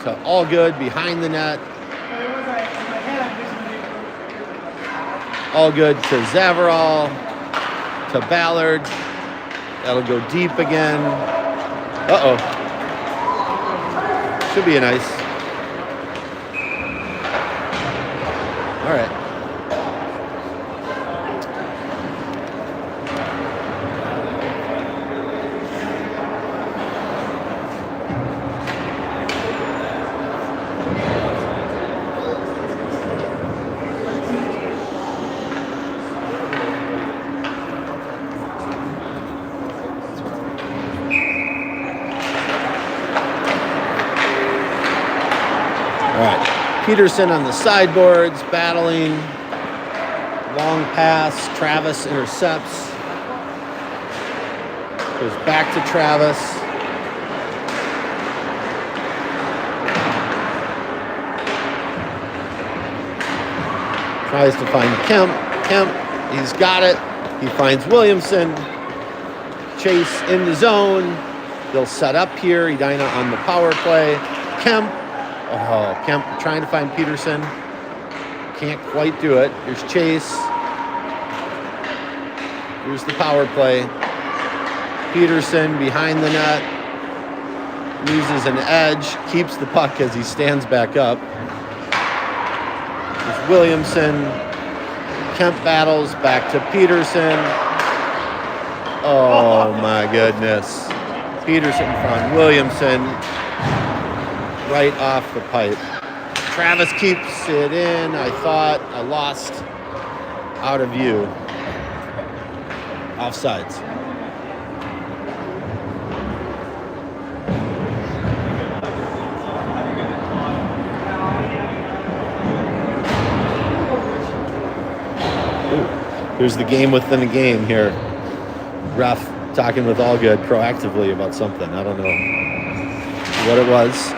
To Allgood behind the net. Allgood to Zavarol. To Ballard. That'll go deep again. Uh-oh. Should be a nice. All right. Peterson on the sideboards, battling. Long pass. Travis intercepts. Goes back to Travis. Tries to find Kemp. Kemp, he's got it. He finds Williamson. Chase in the zone. They'll set up here. Edina on the power play. Kemp. Oh, Kemp trying to find Peterson. Can't quite do it. Here's Chase. Here's the power play. Peterson behind the net. Loses an edge. Keeps the puck as he stands back up. There's Williamson. Kemp battles back to Peterson. Oh my goodness. Peterson found Williamson. Right off the pipe. Travis keeps it in. I thought I lost out of view. Offsides. Ooh. Here's the game within a game here. Ref talking with Allgood proactively about something. I don't know what it was.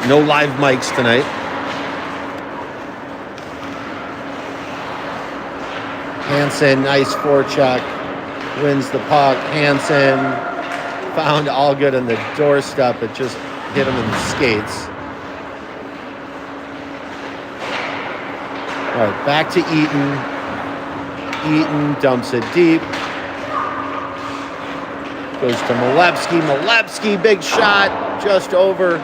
No live mics tonight. Hansen, nice forecheck. Wins the puck. Hansen found Allgood on the doorstep. It just hit him in the skates. All right, back to Eaton. Eaton dumps it deep. Goes to Malevsky. Malevsky, big shot. Just over.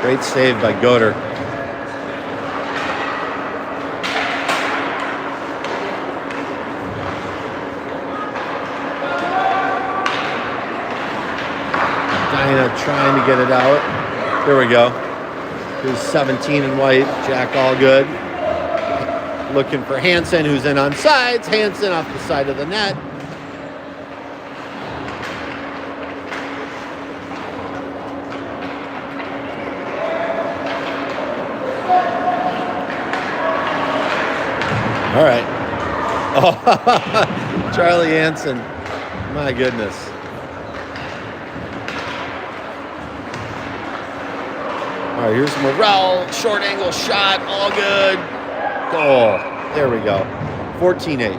Great save by Goder. Edina trying to get it out. Here we go. Here's 17 in white. Jack Allgood. Looking for Hansen, who's in on sides. Hansen off the side of the net. All right. Oh, Charlie Hansen. My goodness. All right, here's Morrell. Short angle shot. All good. Goal. There we go. 14-8.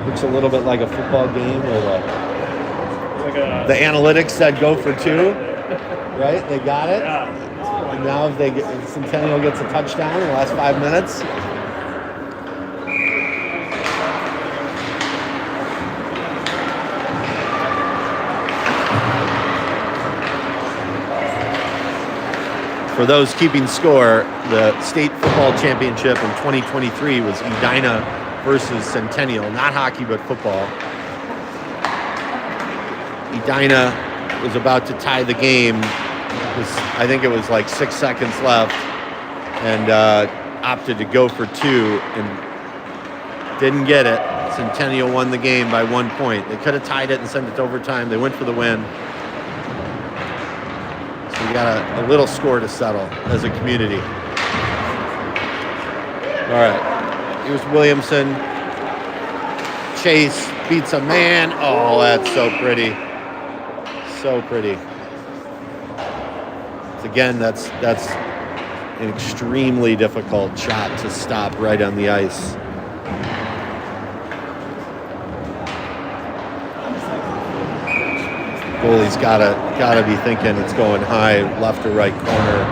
Looks a little bit like a football game where the analytics said go for 2, right? They got it. Yeah. And now if Centennial gets a touchdown in the last 5 minutes. For those keeping score, the state football championship in 2023 was Edina versus Centennial, not hockey, but football. Edina was about to tie the game. I think it was like 6 seconds left, and opted to go for 2 and didn't get it. Centennial won the game by 1 point. They could have tied it and sent it to overtime. They went for the win. So we got a little score to settle as a community. All right, here's Williamson. Chase beats a man. Oh, that's so pretty. So pretty. Again, that's an extremely difficult shot to stop right on the ice. Goalie's gotta be thinking it's going high, left or right corner,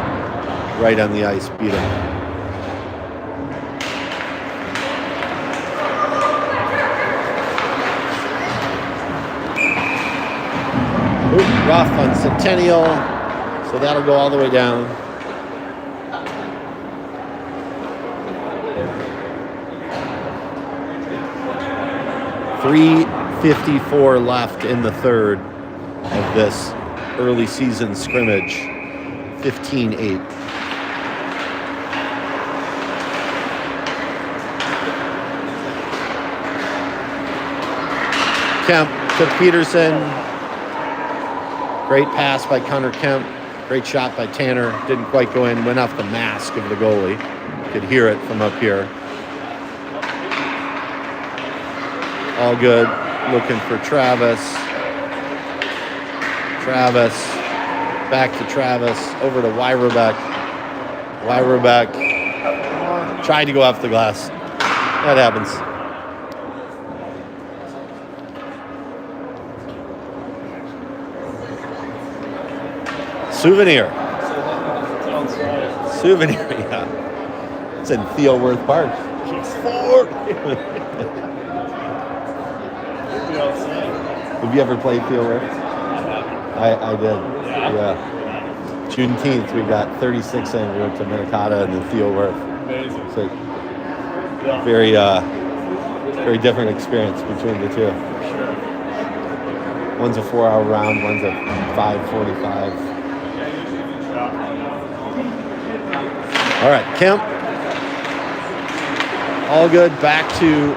right on the ice, beat him. Ooh, rough on Centennial, so that'll go all the way down. .354 left in the third of this early season scrimmage. 15-8. Kemp to Peterson. Great pass by Connor Kemp. Great shot by Tanner. Didn't quite go in. Went off the mask of the goalie. Could hear it from up here. All good. Looking for Travis. Travis. Back to Travis. Over to Wyrebeck. Wyrebeck. Tried to go off the glass. That happens. Souvenir. Souvenir, yeah. It's in Theoworth Park. Have you ever played Theoworth? I did. Yeah. Juneteenth, we got 36 in. We went to Minnetonka and then Theoworth. Amazing. So very, very different experience between the two. Sure. One's a 4-hour round. One's a 5:45. All right, Kemp. All good. Back to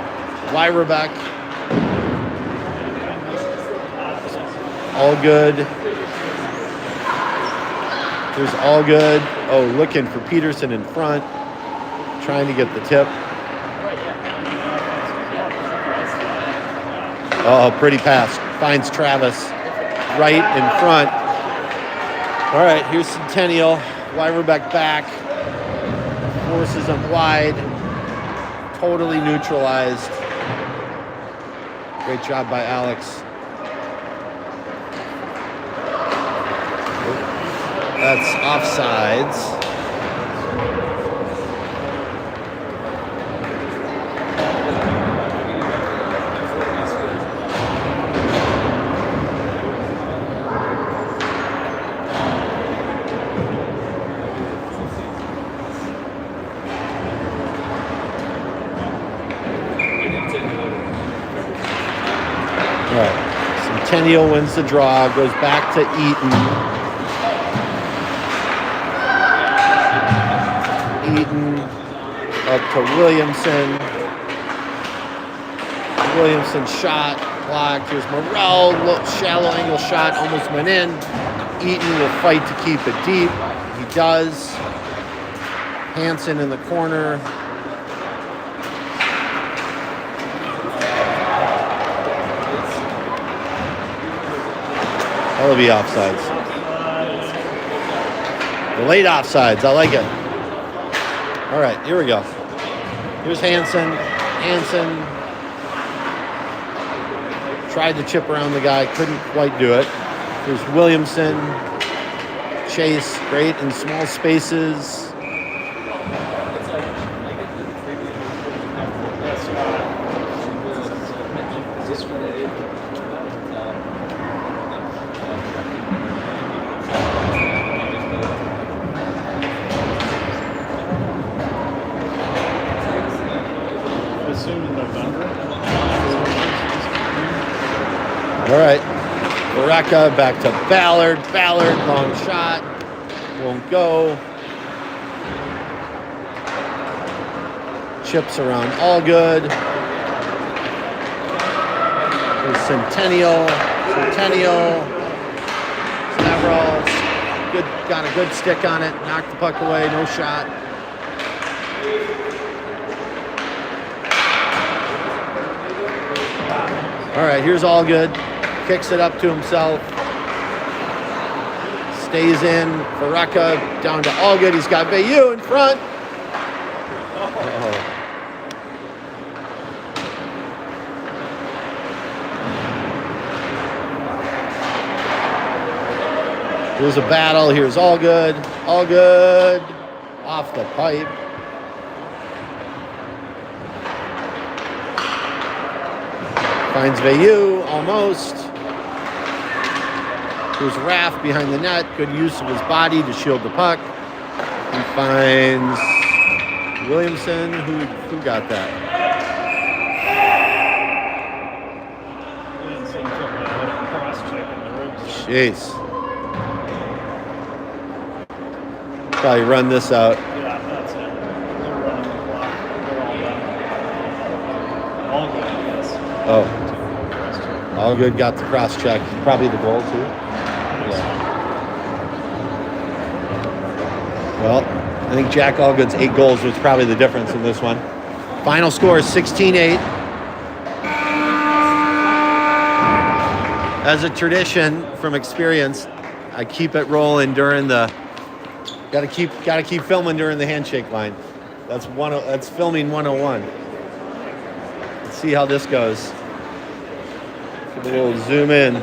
Wyrebeck. All good. There's all good. Oh, looking for Peterson in front. Trying to get the tip. Oh, pretty pass. Finds Travis right in front. All right, here's Centennial. Wyrebeck back. Forces him wide. Totally neutralized. Great job by Alex. That's offsides. All right. Centennial wins the draw, goes back to Eaton. Eaton up to Williamson. Williamson shot, blocked. Here's Morrell, shallow angle shot, almost went in. Eaton will fight to keep it deep. He does. Hansen in the corner. That'll be offsides. The late offsides. I like it. All right, here we go. Here's Hansen. Hansen tried to chip around the guy, couldn't quite do it. Here's Williamson. Chase, great in small spaces. All right, Baraka back to Ballard. Ballard, long shot, won't go. Chips around Allgood. Here's Centennial. Centennial. Snaverall, good, got a good stick on it. Knocked the puck away, no shot. All right, here's Allgood. Kicks it up to himself. Stays in. Baraka down to Allgood. He's got Bayou in front. Here's a battle. Here's Allgood. Allgood off the pipe. Finds Bayou almost. Here's Raff behind the net. Good use of his body to shield the puck. He finds Williamson. Who got that? Jeez. Probably run this out. Yeah, that's it. They're running the clock. They're all done. All good, yes. Oh. All good, got the cross check. Probably the goal, too. Yeah. Well, I think Jack Allgood's 8 goals was probably the difference in this one. Final score is 16-8. As a tradition from experience, I keep it rolling during the. Got to keep filming during the handshake line. That's filming 101. Let's see how this goes. Give a little zoom in.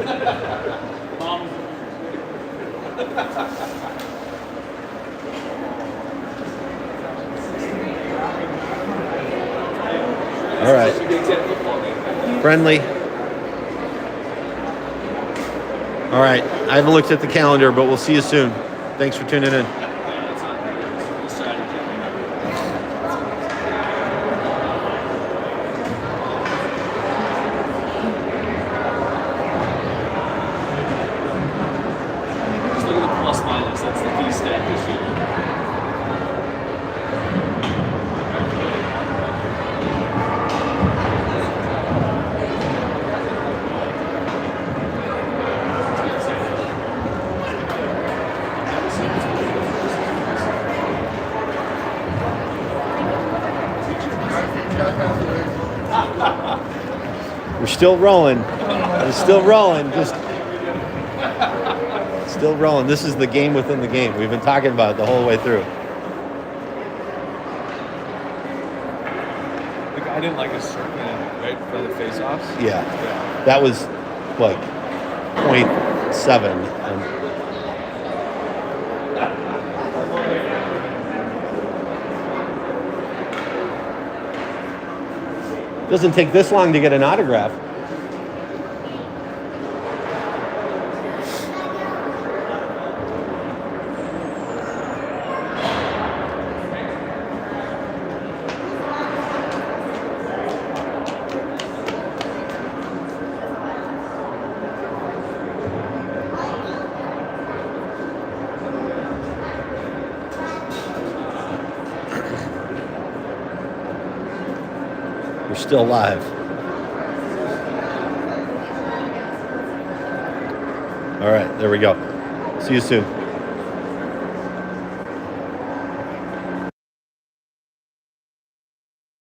All right. Friendly. All right. I haven't looked at the calendar, but we'll see you soon. Thanks for tuning in. We're still rolling. We're still rolling. Just still rolling. This is the game within the game. We've been talking about it the whole way through. The guy didn't like a circle right for the face-offs. Yeah. That was like 0.7. Doesn't take this long to get an autograph. We're still live. All right, there we go. See you soon.